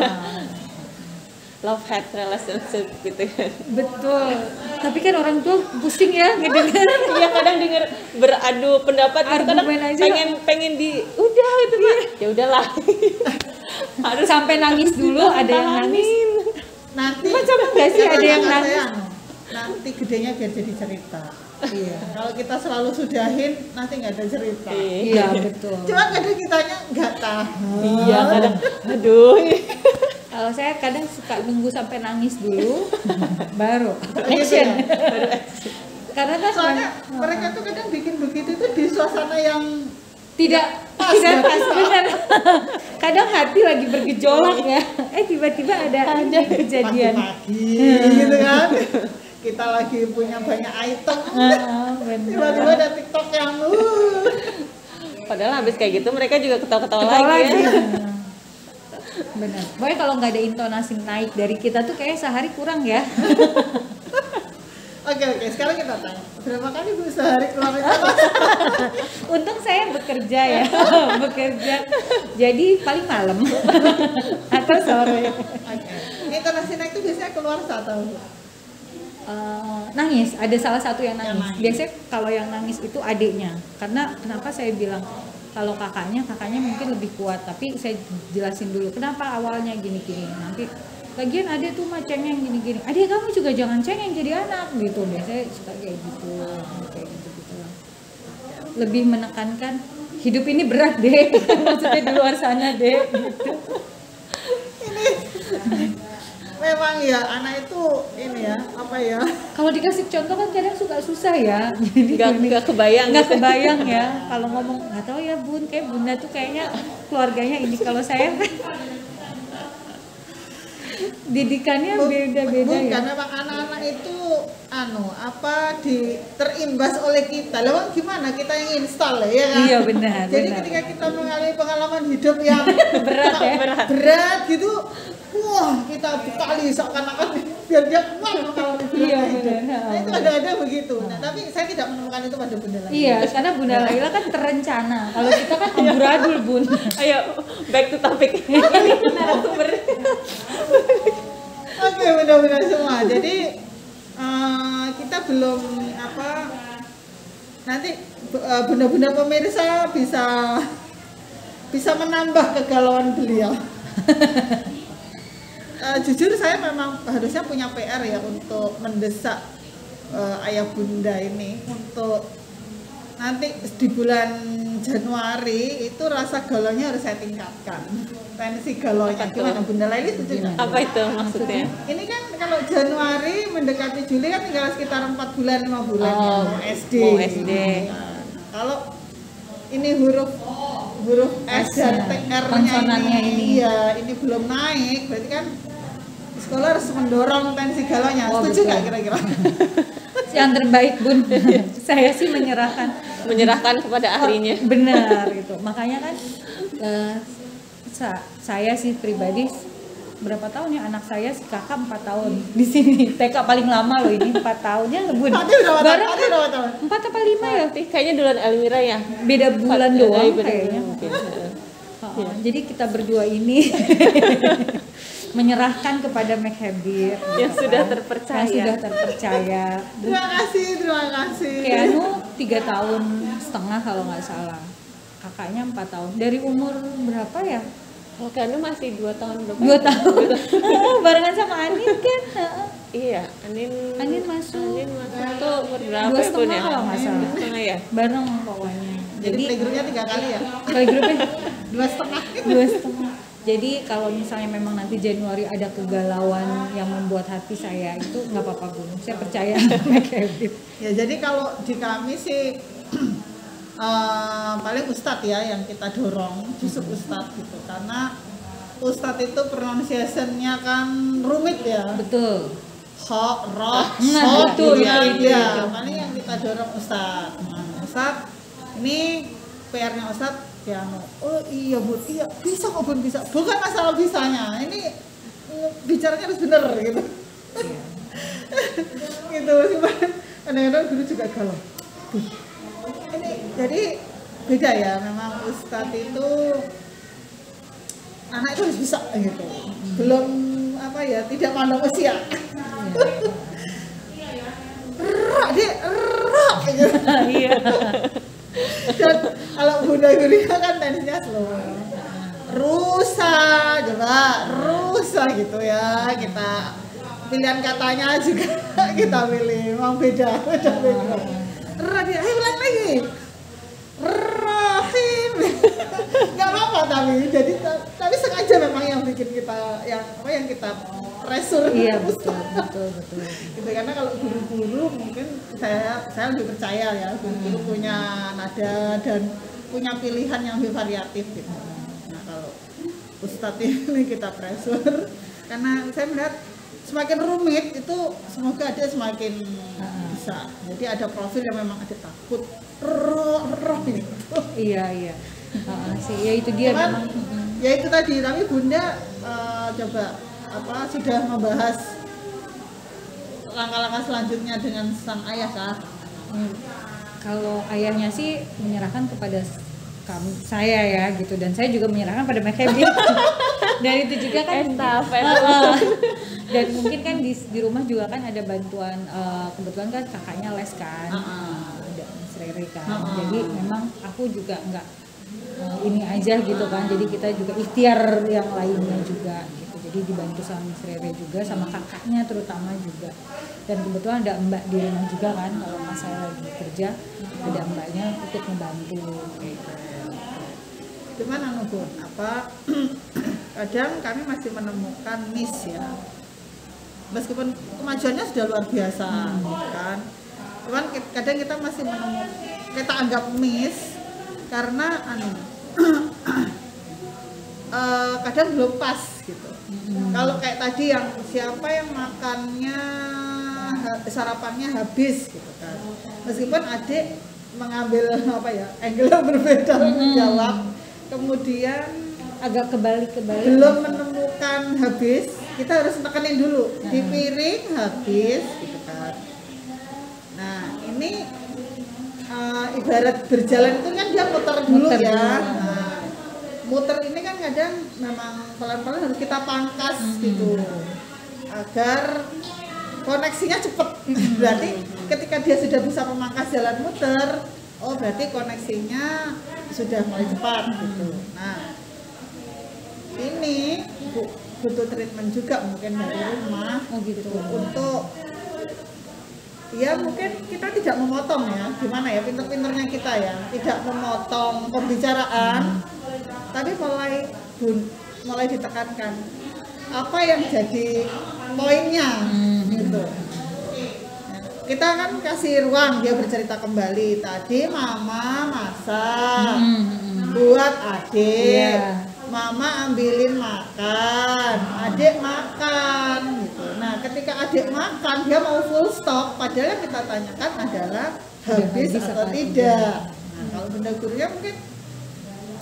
S1: Love hate relationship gitu kan.
S2: Betul. Tapi kan orang tua pusing ya ngedenger.
S1: Iya, kadang denger beradu pendapat gitu, kadang
S2: Argumen aja.
S1: pengen di udah itu mah. Ya udahlah. Harus
S2: Sampai nangis dulu, ada yang nangis.
S3: Nanti
S2: Sama nggak sih ada yang
S3: kata
S2: nangis?
S3: saya, nanti gedenya biar jadi cerita. Iya. Kalau kita selalu sudahin, nanti nggak ada cerita.
S2: Iya betul.
S3: Cuma kadang kitanya nggak tahan.
S1: Iya, kadang aduh.
S2: Kalau saya kadang suka nunggu sampai nangis dulu, baru
S3: Gitu
S2: action.
S3: ya?
S2: Karena kan
S3: Soalnya mereka tuh kadang bikin begitu tuh di suasana yang
S2: tidak
S3: Pas,
S2: tidak
S3: nggak
S2: pas
S3: bisa.
S2: benar. Kadang hati lagi bergejolak ya. Tiba-tiba ada kejadian.
S3: pagi-pagi gitu kan. Kita lagi punya banyak item.
S2: Benar.
S3: Tiba-tiba ada TikTok yang
S1: Padahal habis kayak gitu mereka juga ketawa-ketawa
S2: Ketawa
S1: lagi ya.
S2: Benar. Pokoknya kalau nggak ada intonasi naik dari kita tuh kayak sehari kurang ya.
S3: Oke, sekarang kita tanya. Berapa kali Bu sehari keluar itu?
S2: Untung saya bekerja ya, bekerja. Jadi paling malam atau sore.
S3: Oke. Intonasi naik itu biasanya keluar saat tahu.
S2: Nangis, ada salah satu yang
S3: Yang
S2: nangis.
S3: nangis.
S2: Biasanya kalau yang nangis itu adiknya. Karena kenapa saya bilang kalau kakaknya mungkin lebih kuat, tapi saya jelasin dulu kenapa awalnya gini-gini. Nanti lagian adik tuh mah cengeng gini-gini. Adik kamu juga jangan cengeng jadi anak gitu. Biasanya suka kayak gitu lah. Lebih menekankan hidup ini berat deh, maksudnya di luar sana deh gitu.
S3: Memang ya anak itu ini ya apa ya?
S2: Kalau dikasih contoh kan kadang suka susah ya. Jadi
S1: Nggak kebayang
S2: nggak
S1: gitu.
S2: kebayang ya. Kalau ngomong nggak tahu ya bun, kayak bunda tuh kayaknya keluarganya ini. Kalau saya kan didikannya beda-beda
S3: Bukan,
S2: ya.
S3: memang anak-anak itu terimbas oleh kita. Lalu gimana kita yang install ya kan?
S2: Iya benar.
S3: Jadi
S2: benar.
S3: ketika kita mengalami pengalaman hidup yang
S2: Berat ya.
S3: berat gitu, wah kita bekali seakan-akan biar dia kuat mengalami
S2: Iya,
S3: berat hidup.
S2: benar.
S3: Nah itu ada begitu. Nah tapi saya tidak menemukan itu pada Bunda Laila.
S2: Iya, karena Bunda Laila kan terencana. Kalau kita kan amburadul bun.
S1: Ayo back to topic. Ini narasumber.
S3: Oke, benar-benar semua. Jadi kita belum nanti bunda-bunda pemirsa bisa menambah kegalauan beliau. Jujur saya memang harusnya punya PR ya untuk mendesak ayah bunda ini untuk nanti di bulan Januari itu rasa galaunya harus saya tingkatkan. Tensi galaunya gimana Bunda Laili setuju nggak?
S1: Apa itu maksudnya?
S3: Ini kan kalau Januari mendekati Juli kan tinggal sekitar 4 bulan 5 bulan ya, mau SD.
S1: mau SD.
S3: Nah, kalau ini huruf S dan TR-nya
S2: konsonannya ini.
S3: iya, ini belum naik, berarti kan sekolah harus mendorong tensi galaunya.
S2: Oh,
S3: Setuju
S2: betul.
S3: nggak kira-kira?
S2: Yang terbaik bun. Saya sih menyerahkan
S1: kepada ahlinya.
S2: Benar gitu. Makanya kan saya sih pribadi berapa tahun ya anak saya si kakak 4 tahun di sini. TK paling lama loh ini 4 tahun ya bun.
S3: Tadi berapa tahun?
S2: Bareng
S3: Tadi berapa tahun?
S2: 4 apa 5 ya?
S1: Kayaknya duluan Elmira ya.
S2: Beda bulan doang kayaknya.
S1: Mungkin.
S2: Jadi kita berdua ini menyerahkan kepada Make Habit
S1: Yang sudah terpercaya.
S2: Yang sudah terpercaya.
S3: Terima kasih.
S2: Keanu 3 tahun setengah kalau nggak salah. Kakaknya 4 tahun. Dari umur berapa ya?
S1: Kalau Keanu masih 2 tahun berapa?
S2: 2 tahun. Barengan sama Anin kan?
S1: Iya, Anin
S2: masuk.
S1: tuh umur berapa
S2: 2
S1: ya, Bun,
S2: setengah
S1: ya?
S2: kalau nggak salah.
S1: 2 setengah ya?
S2: Bareng pokoknya.
S3: Jadi playgroundnya 3 kali ya?
S2: Playgroundnya
S3: 2,5.
S2: 2 setengah. Jadi kalau misalnya memang nanti Januari ada kegalauan yang membuat hati saya itu nggak apa-apa Bun. Saya percaya Make Habit.
S3: Ya jadi kalau di kami sih paling ustadz ya yang kita dorong, justru ustadz gitu, karena ustadz itu pronunciation-nya kan rumit ya,
S2: Betul.
S3: ho, roh,
S2: Nah,
S3: so,
S2: betul,
S3: ya,
S2: itu.
S3: ya. Paling yang kita dorong ustadz. Nah, ustadz ini PR-nya Ustadz piano. Oh iya Bun, iya bisa kok Bun, bisa. Bukan masalah bisanya, ini bicaranya harus bener gitu. Gitu sih, kadang-kadang guru juga galau. Ini jadi beda ya, memang Ustadz itu anak itu harus bisa gitu. Belum apa ya, tidak pandang usia. Rak deh, rak gitu.
S2: Iya.
S3: Dan kalau Bunda Yulia kan tensinya slow. Rusa, coba rusa gitu ya, kita pilihan katanya juga kita pilih, memang beda. Rahim, ayo ulang lagi. Rahim, nggak apa-apa tapi sengaja memang yang bikin kita yang kita pressure.
S2: Iya betul.
S3: Gitu, karena kalau guru-guru mungkin saya lebih percaya ya, guru punya nada dan punya pilihan yang lebih variatif gitu. Nah kalau Ustadz ini kita pressure karena saya melihat semakin rumit itu semoga ada semakin bisa. Jadi ada profil yang memang ada takut roh gitu.
S2: Iya. Sih ya itu dia
S3: Cuman,
S2: memang.
S3: ya itu tadi, tapi Bunda coba sudah membahas langkah-langkah selanjutnya dengan sang ayah kah?
S2: Kalau ayahnya sih menyerahkan kepada saya ya gitu, dan saya juga menyerahkan pada Mas Kevin. Dan itu juga kan
S1: Estafet.
S2: Dan mungkin kan di rumah juga kan ada bantuan, kebetulan kan kakaknya les kan, ada Mas Rere kan. Jadi memang aku juga nggak ini aja gitu kan, jadi kita juga ikhtiar yang lainnya juga gitu. Jadi dibantu sama Mas Rere juga, sama kakaknya terutama juga. Dan kebetulan ada mbak di rumah juga kan, kalau mas saya lagi kerja ada mbaknya ikut membantu kayak gitu.
S3: Cuman Bun, kadang kami masih menemukan miss ya, meskipun kemajuannya sudah luar biasa gitu kan, cuman kadang kita masih menemukan, kita anggap miss karena kadang belum pas gitu. Kalau kayak tadi yang siapa yang makannya sarapannya habis gitu kan, meskipun adik mengambil angle yang berbeda menjawab, kemudian
S2: agak kebalik
S3: belum menemukan habis, kita harus tekenin dulu di piring habis gitu kan. Nah ini ibarat berjalan itu kan dia muter dulu ya. Nah, muter ini kan kadang memang pelan-pelan harus kita pangkas gitu agar koneksinya cepet. Berarti ketika dia sudah bisa memangkas jalan muter, oh berarti koneksinya sudah mulai cepat gitu. Nah ini butuh treatment juga mungkin dari rumah gitu untuk ya mungkin kita tidak memotong ya, gimana ya, pinter-pinternya kita ya, tidak memotong pembicaraan, tapi mulai ditekankan apa yang jadi poinnya gitu. Kita kan kasih ruang dia bercerita kembali, tadi mama masak buat adik, mama ambilin makan, adik makan gitu. Nah ketika adik makan dia mau full stop, padahal yang kita tanyakan adalah habis atau tidak. Nah kalau bunda gurunya mungkin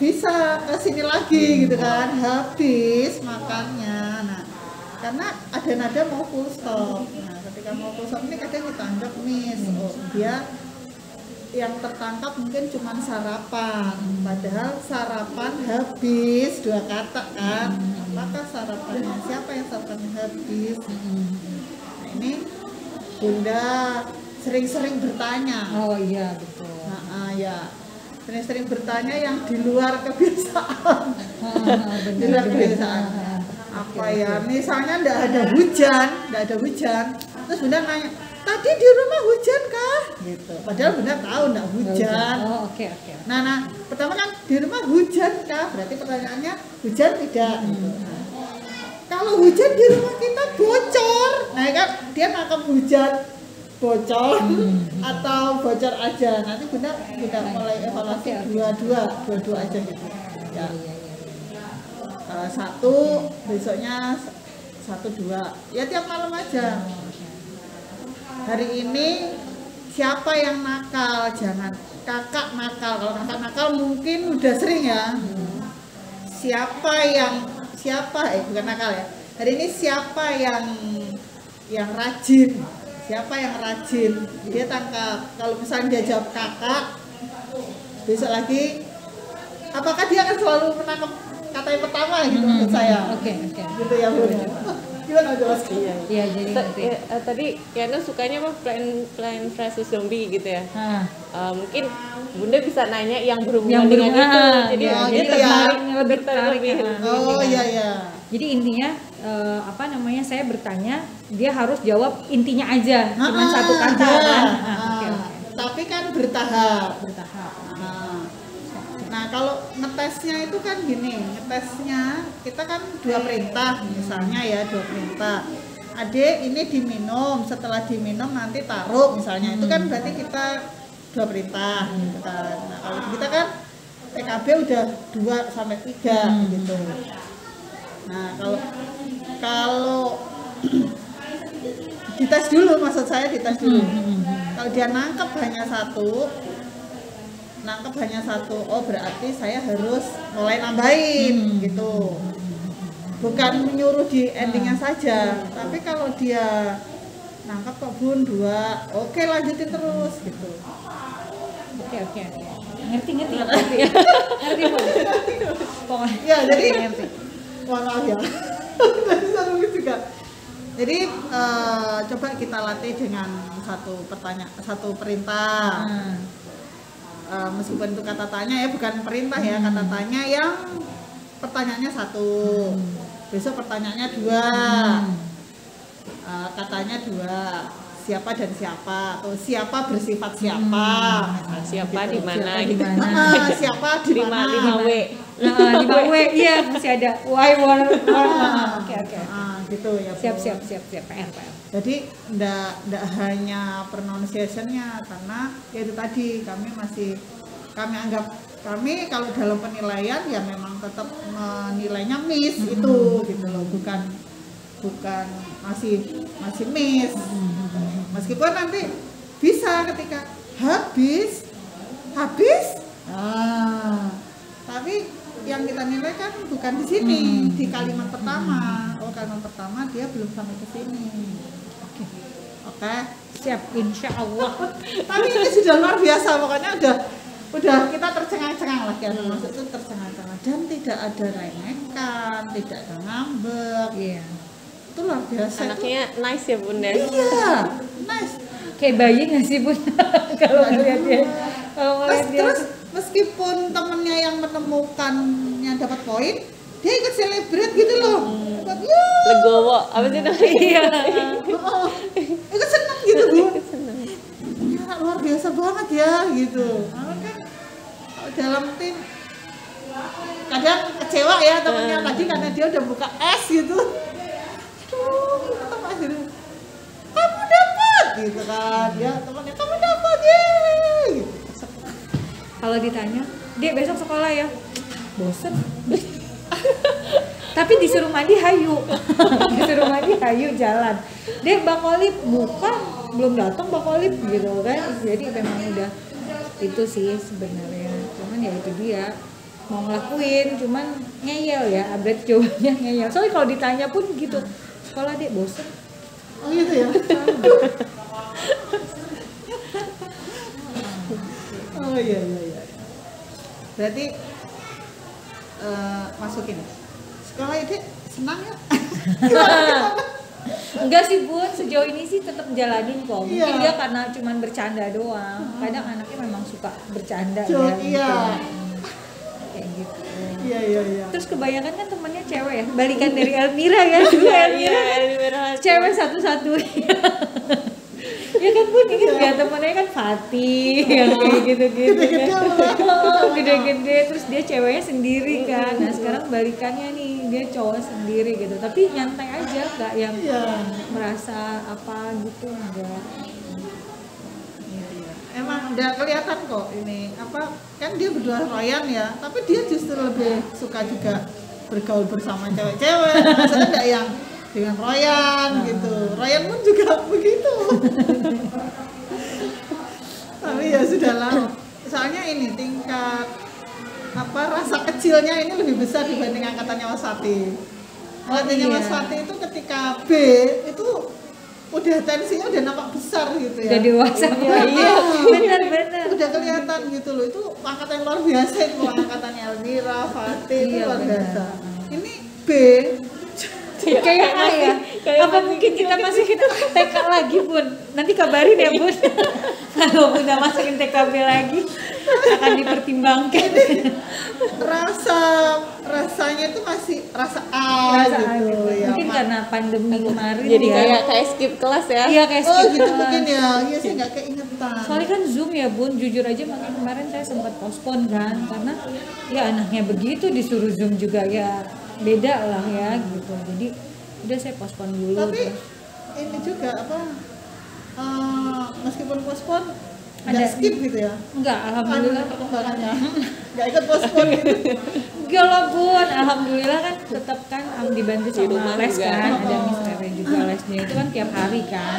S3: bisa kesini lagi gitu kan, habis makannya. Nah karena ada nada mau full stop. Nah ketika mau full stop ini kadang kita anggap miss, oh dia yang tertangkap mungkin cuma sarapan, padahal sarapan habis 2 kata kan. Apakah sarapannya, siapa yang sarapannya habis? Nah ini bunda sering-sering bertanya.
S2: Oh iya betul.
S3: Nah ya sering-sering bertanya yang di luar kebiasaan. Di luar kebiasaan. Apa ya, misalnya nggak ada hujan, terus bunda nanya, tadi di rumah hujan kah? Gitu. Padahal bunda tahu nggak hujan.
S2: Oh oke.
S3: Nah, pertama kan di rumah hujan kah? Berarti pertanyaannya hujan tidak. Gitu. Nah, kalau hujan di rumah kita bocor, nah kan dia nangkep hujan bocor atau bocor aja. Nanti bunda mulai evaluasi dua-dua aja gitu. Ya. Satu, besoknya 1-2. Ya tiap malam aja. Hari ini siapa yang nakal, jangan kakak nakal. Kalau kakak nakal mungkin udah sering ya. Bukan nakal ya. Hari ini siapa yang rajin? Siapa yang rajin? Dia tangkap. Kalau misalnya dia jawab kakak, besok lagi apakah dia akan selalu menangkap kata yang pertama gitu maksud saya.
S2: Oke.
S3: Gitu ya, Bu. Gimana jelas?
S2: Iya, jadi ngerti.
S1: Tadi Yana sukanya apa plan versus zombie gitu ya. Mungkin Bunda bisa nanya yang berhubungan dengan itu. Jadi
S3: gitu
S1: tertarik,
S2: lebih tertarik.
S3: Oh iya.
S2: Jadi intinya saya bertanya, dia harus jawab intinya aja, cuma satu kata kan. Oke.
S3: Tapi kan bertahap. Nah kalau ngetesnya itu kan gini, ngetesnya kita kan 2 perintah misalnya ya, 2 perintah. Adik ini diminum, setelah diminum nanti taruh misalnya, itu kan berarti kita 2 perintah gitu kan. Nah kalau kita kan TKB udah 2 sampai 3 gitu. Nah kalau dites dulu, maksud saya dites dulu. Kalau dia nangkep hanya satu, oh berarti saya harus mulai nambahin gitu. Bukan menyuruh di endingnya saja, tapi kalau dia nangkep kok Bun 2, oke lanjutin terus gitu.
S2: Oke. Ngerti Bun. Pokoknya.
S3: Ya jadi
S2: ngerti.
S3: Mohon maaf ya. Bisa juga. Jadi coba kita latih dengan satu perintah. Meskipun itu kata tanya ya, bukan perintah ya, kata tanya yang pertanyaannya 1, besok pertanyaannya 2, katanya 2, siapa dan siapa, atau siapa bersifat siapa,
S1: siapa
S3: gitu.
S1: di mana
S2: Siapa
S1: gitu.
S2: di mana.
S3: Siapa di mana,
S1: 5W.
S2: 5W, iya masih ada Oke.
S3: gitu ya.
S2: Siap PR.
S3: Jadi ndak hanya pronunciation-nya, karena ya itu tadi kami anggap kalau dalam penilaian ya memang tetap menilainya miss itu gitu loh, bukan masih miss. Meskipun nanti bisa ketika habis tapi yang kita nilai kan bukan di sini, di kalimat pertama. Oh, kalimat pertama dia belum sampai ke sini. Oke.
S2: Siap, insya Allah.
S3: Tapi ini sudah luar biasa, pokoknya udah kita tercengang-cengang lah ya, maksud itu tercengang-cengang, dan tidak ada remekan, tidak ada ngambek.
S2: Iya.
S3: Itu luar biasa.
S1: Anaknya nice ya Bunda.
S3: Iya, nice.
S2: Kayak bayi nggak sih Bun? Kalau ngeliat dia.
S3: Terus meskipun temennya yang menemukannya dapat poin, dia ikut celebrate gitu loh.
S1: Legowo, apa sih namanya?
S2: Iya.
S3: Ikut seneng gitu Bu.
S1: Seneng.
S3: Ya, luar biasa banget ya gitu. Karena kan kalau dalam tim kadang kecewa ya temennya tadi karena dia udah buka es gitu. Aduh, kamu dapat gitu kan. Ya temannya kamu dapat ya. Gitu.
S2: Kalau ditanya, Dek besok sekolah ya? Bosen. Tapi disuruh mandi hayu. Jalan. Dek Bang Olip bukan, belum datang Bang Olip gitu kan. Jadi memang udah itu sih sebenarnya. Cuman ya itu dia mau ngelakuin, cuman ngeyel ya, update jawabannya ngeyel. Soalnya kalau ditanya pun gitu, sekolah Dek bosen.
S3: Oh gitu ya. Oh iya. Berarti masukin. Sekolah ini senang ya?
S2: Enggak sih Bun, sejauh ini sih tetap jalanin kok. Mungkin
S3: Iya.
S2: dia karena cuman bercanda doang. Kadang anaknya memang suka bercanda ya.
S3: Iya.
S2: Gitu. Kayak gitu.
S3: Iya.
S2: Terus kebanyakan kan temennya cewek ya. Balikan dari Elmira ya. Dulu Elmira kan
S1: Elmira
S2: cewek satu-satunya. Ya kan Bun, ingat ya temennya kan Fatih yang kayak gitu-gitu kan. Gede-gede, terus dia ceweknya sendiri kan. Nah sekarang balikannya nih, dia cowok sendiri gitu. Tapi nyantai aja, gak yang merasa apa gitu, enggak.
S3: Emang udah kelihatan kok ini apa, kan dia berdua Ryan ya, tapi dia justru lebih suka juga bergaul bersama cewek-cewek. Maksudnya enggak yang dengan Ryan gitu. Ryan pun juga begitu. Tapi ya sudahlah. soalnya ini tingkat apa rasa kecilnya ini lebih besar dibanding angkatannya Mas Wati. Angkatannya Mas Wati itu ketika B itu udah tensinya udah nampak besar gitu ya.
S2: Udah dewasa. Iya, benar-benar.
S3: Udah kelihatan gitu loh. Itu angkatan luar biasa itu angkatannya Elmira, Fatih itu luar biasa. Ini B
S2: kayak A ya. Apa mungkin kita masukin TK lagi, Bun? Nanti kabarin ya, Bun. Kalau Bunda masukin TKB lagi akan dipertimbangkan.
S3: Rasanya itu masih rasa A gitu ya.
S2: Mungkin karena pandemi kemarin
S1: jadi
S2: ya.
S1: kayak skip kelas ya.
S2: Iya, kayak
S3: Oh
S2: skip
S3: gitu
S2: kelas.
S3: mungkin ya. Iya sih nggak keingetan.
S2: Soalnya kan Zoom ya, Bun, jujur aja makanya kemarin saya sempat postpone kan, karena ya anaknya begitu disuruh Zoom juga ya beda lah ya gitu. Jadi udah saya postpone dulu.
S3: Tapi
S2: terus.
S3: ini juga apa? Meskipun postpone
S2: Ada-
S3: nggak skip gitu ya.
S2: Enggak, alhamdulillah.
S3: Perkembangannya nggak ikut postpone gitu.
S2: Enggak lah, Bun, alhamdulillah kan tetap kan dibantu
S1: Di rumah
S2: sama les
S1: juga.
S2: kan, ada Miss Rere juga lesnya itu kan tiap hari kan.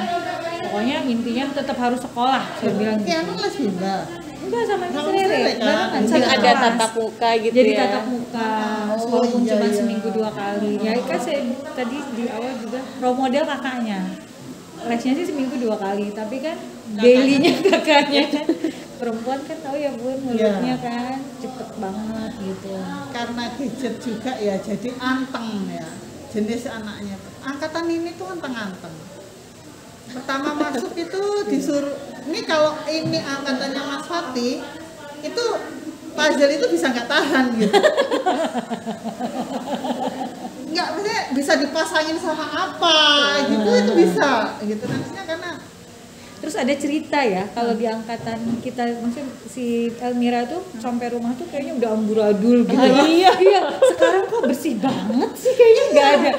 S2: Pokoknya intinya tetap harus sekolah, saya bilang gitu.
S3: Kianu les bunda.
S2: Enggak sama Miss
S3: Sama
S2: Rere,
S3: Rere kan?
S2: barengan
S1: Kan
S2: satu
S1: ada
S2: kelas.
S1: tatap muka gitu
S2: Jadi
S1: ya.
S2: tatap muka,
S3: Oh,
S2: walaupun
S3: iya,
S2: cuma
S3: iya.
S2: seminggu 2 kali. Ya kan saya tadi di awal juga role model kakaknya. Lesnya sih seminggu 2 kali, tapi kan dailynya kakaknya kan. Perempuan kan tahu ya, Bun, mulutnya kan cepet banget gitu.
S3: Karena gadget juga ya jadi anteng ya jenis anaknya. Angkatan ini tuh anteng-anteng. Pertama masuk itu disuruh ini kalau ini angkatannya Mas Fatih itu puzzle itu bisa nggak tahan gitu. Nggak maksudnya bisa dipasangin sama apa gitu itu bisa gitu nantinya karena
S2: Terus ada cerita ya, kalau di angkatan kita, maksudnya si Elmira tuh sampai rumah tuh kayaknya udah amburadul gitu.
S1: Iya.
S2: Iya, sekarang kok bersih banget sih, kayaknya nggak ada.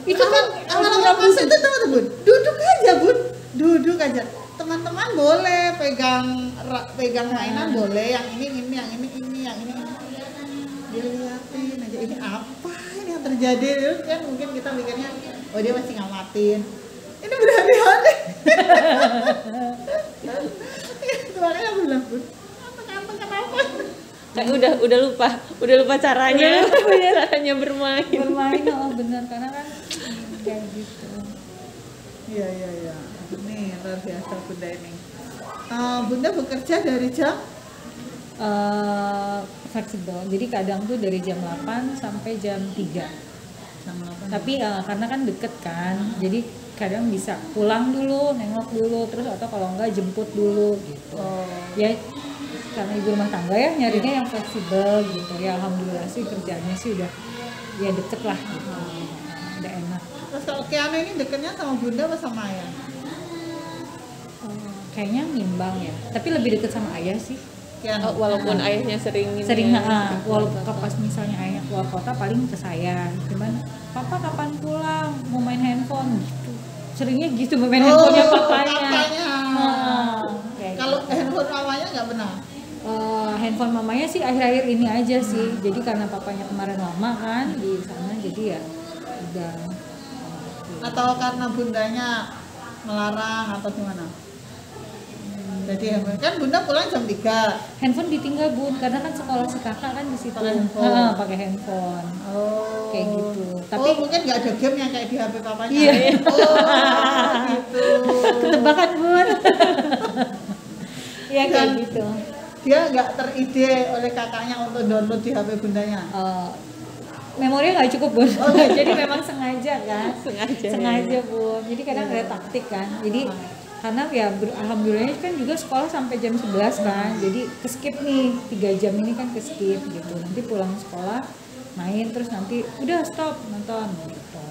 S2: Itu kan
S3: awal-awal masuk itu teman Bun, duduk aja Bun, duduk aja. Teman-teman boleh pegang mainan boleh, yang ini, yang ini. Dilihatin aja ini apa ini yang terjadi kan mungkin kita mikirnya oh dia masih ngamatin. Ini berhari-hari. Itu makanya aku bilang Bun, kenapa?
S1: Kayak udah lupa caranya, caranya bermain.
S2: bermain, oh benar, karena kan kayak gitu.
S3: Iya. Nih luar biasa Bunda ini. Bunda bekerja dari jam
S2: Fleksibel, jadi kadang tuh dari jam 8 sampai jam 3.
S3: jam 8.
S2: Tapi karena kan deket kan, jadi kadang bisa pulang dulu, nengok dulu, terus atau kalau enggak jemput dulu gitu. Ya karena ibu rumah tangga ya nyarinya yang fleksibel gitu. Ya alhamdulillah sih kerjaannya sih udah ya deket lah gitu. Udah enak.
S3: Terus kalau Kiana ini deketnya sama Bunda apa sama Ayah?
S2: Kayaknya nimbang ya, tapi lebih deket sama ayah sih.
S3: Kiana.
S1: Walaupun ayahnya sering ini
S2: Sering
S1: ya,
S2: walaupun pas misalnya ayah keluar kota paling ke saya. Cuman papa kapan pulang? Mau main handphone gitu. Seringnya gitu main handphonenya papanya. Kayak
S3: Kalau
S2: gitu.
S3: handphone mamanya nggak pernah.
S2: Handphone mamanya sih akhir-akhir ini aja sih. Jadi karena papanya kemarin lama kan di sana, jadi ya udah.
S3: Atau karena bundanya melarang atau gimana? Jadi kan Bunda pulang jam 3.
S2: Handphone ditinggal Bun, karena kan sekolah si kakak kan di situ.
S3: Pakai handphone.
S2: Pakai handphone.
S3: Oh.
S2: Kayak gitu.
S3: Tapi
S2: Tapi
S3: mungkin nggak ada game yang kayak di HP papanya.
S2: Iya.
S3: Oh, gitu.
S2: ketebakan Bun. Ya kayak
S3: Dan
S2: gitu.
S3: Dia nggak teride oleh kakaknya untuk download di HP bundanya.
S2: Memorinya nggak cukup Bun. Jadi memang sengaja kan.
S1: sengaja.
S2: Bun. Jadi kadang ada taktik kan. Jadi karena ya alhamdulillah kan juga sekolah sampai jam 11 kan. Jadi keskip nih 3 jam ini kan keskip gitu. Nanti pulang sekolah main terus nanti udah stop nonton gitu.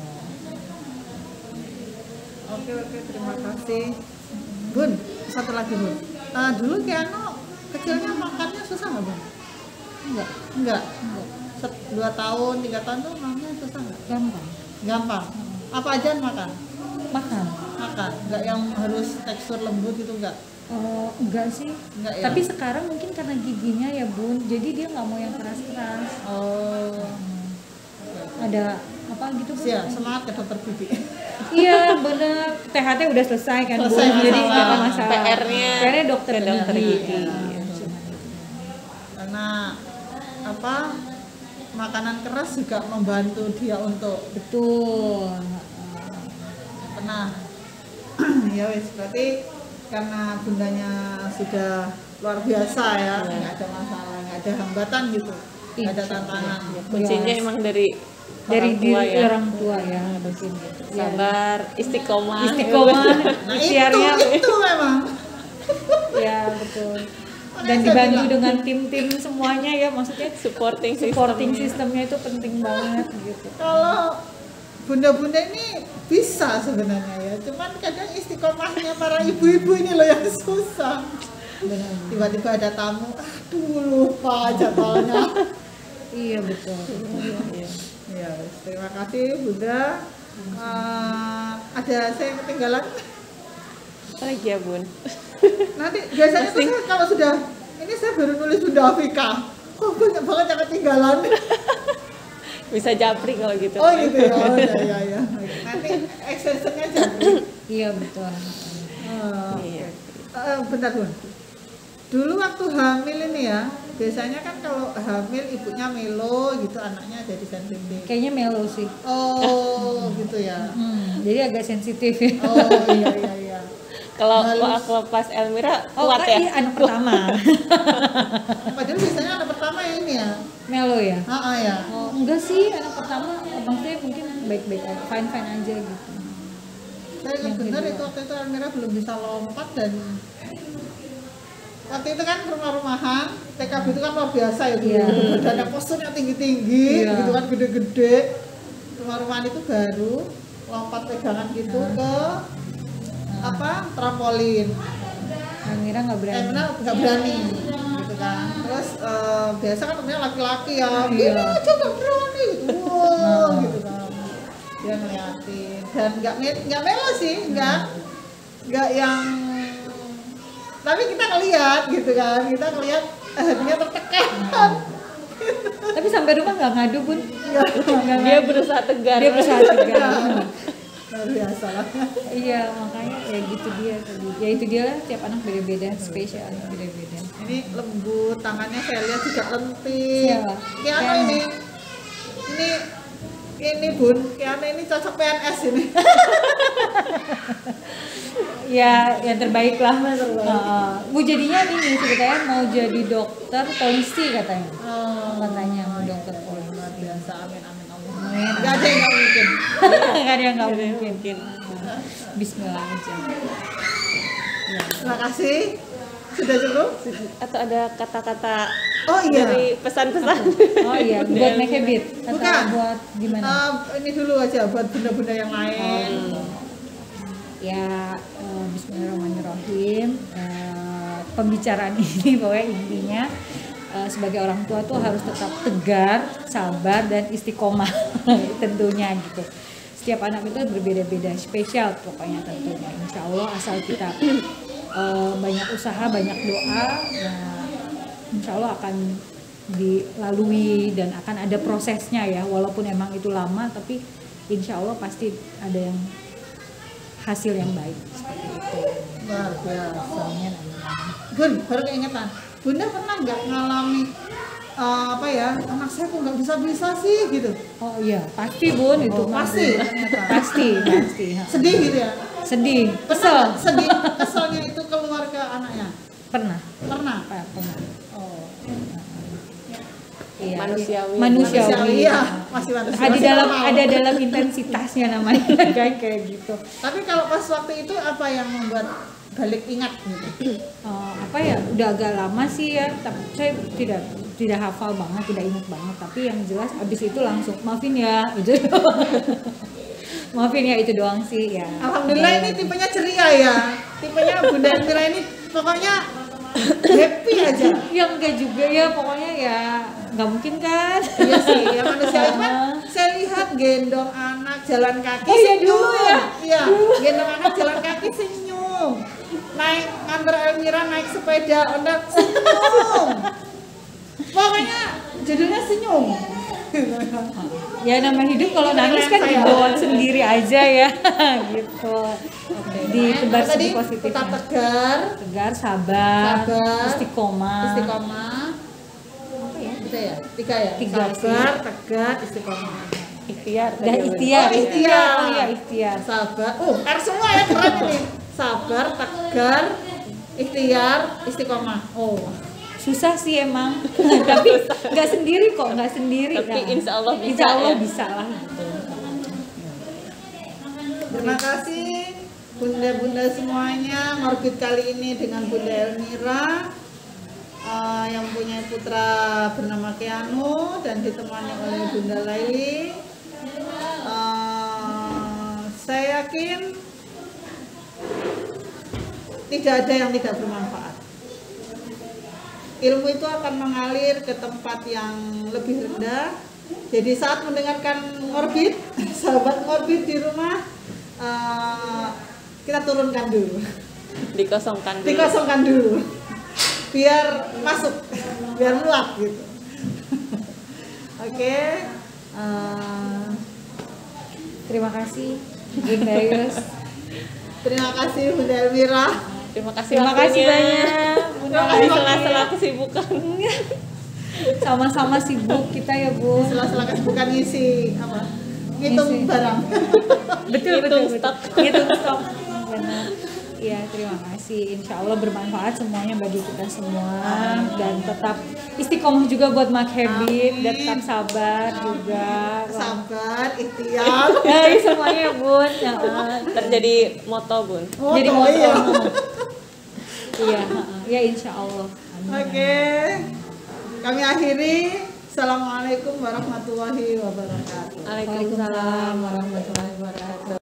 S3: Oke, terima kasih. Bun, satu lagi Bun. Dulu Kiano kecilnya makannya susah nggak Bun? Enggak. 2 tahun, 3 tahun tuh makannya susah nggak? Gampang. Apa aja makan?
S2: Makan.
S3: Enggak yang harus tekstur lembut itu enggak?
S2: Enggak sih.
S3: Enggak ya?
S2: Tapi sekarang mungkin karena giginya ya Bun, jadi dia nggak mau yang keras-keras.
S3: Oh.
S2: Ada apa gitu Bun?
S3: Siap, semangat ke dokter gigi.
S2: Iya bener, THT udah selesai kan Bun,
S3: Selesai
S2: jadi
S3: masalah.
S2: nggak ada masalah.
S1: PR-nya
S2: PR-nya dokter
S1: ke dokter
S2: gigi.
S1: gigi.
S2: Iya.
S3: karena apa, makanan keras juga membantu dia untuk
S2: Betul.
S3: tenang. Ya wis, berarti karena bundanya sudah luar biasa ya, nggak ada masalah, nggak ada hambatan gitu, nggak ada tantangan.
S1: Kuncinya
S2: Yes.
S1: emang dari
S2: Dari
S1: orang tua
S2: diri
S1: ya.
S2: orang tua ya, mungkin gitu. Ya.
S1: Sabar, istiqomah.
S2: Istiqomah,
S3: Nah
S2: ikhtiarnya.
S3: itu memang.
S2: Ya betul.
S3: Makanya
S2: Dan
S3: saya
S2: dibantu
S3: bilang,
S2: dengan tim-tim semuanya ya, maksudnya
S1: supporting
S2: sistemnya itu penting banget gitu.
S3: kalau bunda-bunda ini bisa sebenarnya ya, cuman kadang istiqomahnya para ibu-ibu ini loh yang susah.
S2: Benar.
S3: Tiba-tiba ada tamu, aduh lupa jadwalnya.
S2: Iya betul.
S1: Iya.
S3: Ya, terima kasih Bunda. Ada saya yang ketinggalan?
S1: Lagi ya Bun.
S3: Nanti biasanya tuh saya kalau sudah ini saya baru nulis Bunda Afika. Kok banyak banget yang ketinggalan?
S1: Bisa japri kalau gitu.
S3: Oh gitu ya. Oh ya. Nanti extensionnya jadi.
S2: Iya betul.
S1: Iya.
S3: Bentar Bun. Dulu waktu hamil ini ya, biasanya kan kalau hamil ibunya melo gitu, anaknya jadi sensitif.
S2: Kayaknya melo sih.
S3: Oh gitu ya.
S2: Jadi agak sensitif ya.
S3: Oh iya.
S1: Kalau
S3: Halus.
S1: aku pas Elmira
S2: Oh,
S1: kuat
S2: kan
S1: ya.
S2: iya, anak pertama.
S3: Padahal biasanya anak pertama ini ya.
S2: Melo ya.
S3: Ya.
S2: Oh, enggak sih, anak pertama maksudnya mungkin baik-baik aja, fine aja gitu.
S3: Saya ingat
S2: Yang
S3: benar
S2: kedua.
S3: itu waktu itu Almira belum bisa lompat dan waktu itu kan rumah-rumahan TKB itu kan luar biasa ya dulu.
S2: Iya.
S3: Badannya posturnya tinggi-tinggi,
S2: Iya.
S3: gitu kan gede-gede. Rumah-rumahan itu baru lompat pegangan gitu ke apa trampolin.
S2: Almira nggak berani.
S3: Almira nggak berani gitu kan. Terus biasa kan namanya laki-laki ya,
S2: Iya.
S3: ini aja nggak berani gitu. Wow, gitu kan. Dia ngeliatin dan nggak melo sih, nggak yang, tapi kita ngeliat gitu kan, kita ngeliat dia tertekan.
S2: Tapi sampai rumah nggak ngadu Bun.
S1: Dia berusaha tegar.
S2: Dia berusaha tegar.
S3: Luar biasa lah.
S2: Iya, makanya ya gitu dia tadi. Ya itu dia lah, tiap anak beda-beda, spesial beda-beda.
S3: Ini lembut, tangannya saya lihat juga lentik.
S2: Iya.
S3: Kiana ini Bun, Kiana ini cocok PNS ini.
S2: Ya, yang terbaik lah. Bu jadinya ini sebetulnya mau jadi dokter polisi katanya. Katanya mau dokter polisi.
S3: Luar biasa, amin amin Allah.
S2: Amin.
S3: Gak ada yang nggak mungkin.
S2: Nggak ada yang nggak mungkin. Bismillah aja.
S3: Terima kasih. Sudah cukup?
S1: Atau ada kata-kata
S3: Oh iya.
S1: dari pesan-pesan.
S2: Oh iya, buat make habit atau
S3: Bukan.
S2: buat gimana?
S3: Ini dulu aja buat bunda-bunda yang lain.
S2: Ya, bismillahirrahmanirrahim. Pembicaraan ini pokoknya intinya sebagai orang tua tuh harus tetap tegar, sabar dan istiqomah tentunya gitu. Setiap anak itu berbeda-beda, spesial pokoknya tentunya. Insya Allah asal kita banyak usaha, banyak doa, nah, insya Allah akan dilalui dan akan ada prosesnya ya. Walaupun emang itu lama, tapi insya Allah pasti ada yang hasil yang baik seperti itu.
S3: Luar biasa.
S2: Amin, amin.
S3: Bun, baru keingetan. Bunda pernah nggak ngalami apa ya, anak saya kok nggak bisa sih gitu?
S2: Oh iya, pasti Bun itu.
S3: Oh, pasti, ternyata.
S2: pasti.
S3: Sedih gitu ya?
S2: Sedih,
S3: Pernah
S2: kesel.
S3: nggak sedih, keselnya itu keluar ke anaknya?
S2: Pernah.
S3: Pernah?
S2: Pernah.
S3: Oh.
S2: Iya,
S1: Manusiawi.
S2: manusiawi.
S3: Iya, masih manusiawi.
S2: Ada
S3: Masih
S2: dalam
S3: normal.
S2: dalam intensitasnya namanya kayak gitu.
S3: Tapi kalau pas waktu itu apa yang membuat balik ingat gitu?
S2: Apa ya, udah agak lama sih ya, tapi saya tidak hafal banget, tidak ingat banget, tapi yang jelas abis itu langsung maafin ya itu. Maafin ya itu doang sih ya.
S3: Alhamdulillah ini tipenya ceria ya. Tipenya Bunda Elmira ini pokoknya happy aja.
S2: Ya enggak juga ya, pokoknya ya nggak mungkin kan.
S3: Iya sih, ya manusia itu kan saya lihat gendong anak jalan kaki
S2: Oh iya,
S3: senyum.
S2: dulu ya.
S3: Iya, gendong anak jalan kaki senyum. Naik nganter Elmira naik sepeda ondak senyum. Pokoknya judulnya senyum.
S2: Ya nama hidup kalau nangis kan dibawa sendiri aja ya gitu. Ditebar
S3: Tadi
S2: segi positifnya.
S3: tetap tegar,
S2: Tegar, sabar,
S3: Sabar.
S2: istiqomah.
S3: istiqomah. kita ya? 3 ya?
S2: 3 sih.
S3: Sabar, tegar, istiqomah.
S1: Ikhtiar.
S2: Dan
S1: tadi, Bun.
S2: ikhtiar.
S3: Oh, ikhtiar.
S2: Oh iya, ikhtiar.
S3: Sabar, R semua ya, keren ini. Sabar, tegar, ikhtiar, istiqomah.
S2: Oh, susah sih emang. Tapi nggak sendiri kok, nggak sendiri.
S1: Tapi insya Allah bisa,
S2: Insya Allah
S1: ya.
S2: bisa lah. Gitu.
S3: Terima kasih bunda-bunda semuanya. Ngorbit kali ini dengan Bunda Elmira yang punya putra bernama Keanu dan ditemani oleh Bunda Laili. Saya yakin tidak ada yang tidak bermanfaat. Ilmu itu akan mengalir ke tempat yang lebih rendah. Jadi saat mendengarkan ngorbit, sahabat ngorbit di rumah, kita turunkan dulu, dikosongkan dulu, biar masuk, biar muat gitu. Oke.
S2: Terima kasih Bunda Yus.
S3: Terima kasih Bunda Elmira.
S1: Terima kasih
S2: Terima kasih
S1: waktunya.
S2: banyak. Bunda
S1: Di sela-sela kesibukan.
S2: Sama-sama sibuk kita ya Bu.
S3: Sela-sela kesibukan ngisi apa? Ngitung
S2: Ngisi.
S3: barang.
S2: Betul
S1: Ngitung
S2: betul.
S1: stok.
S2: Ngitung stok. Benar. Iya, terima kasih. Insya Allah bermanfaat semuanya bagi kita semua. Dan tetap istiqomah juga buat Mak Habib. Dan tetap sabar juga.
S3: Sabar, ikhtiar.
S2: Ya, semuanya Bun. Ya,
S1: Terjadi moto, Bun.
S2: jadi
S3: Oh,
S2: moto.
S3: iya.
S2: Iya, ya insya Allah. Amin.
S3: Oke. Kami akhiri. Assalamualaikum warahmatullahi wabarakatuh.
S1: Waalaikumsalam warahmatullahi wabarakatuh.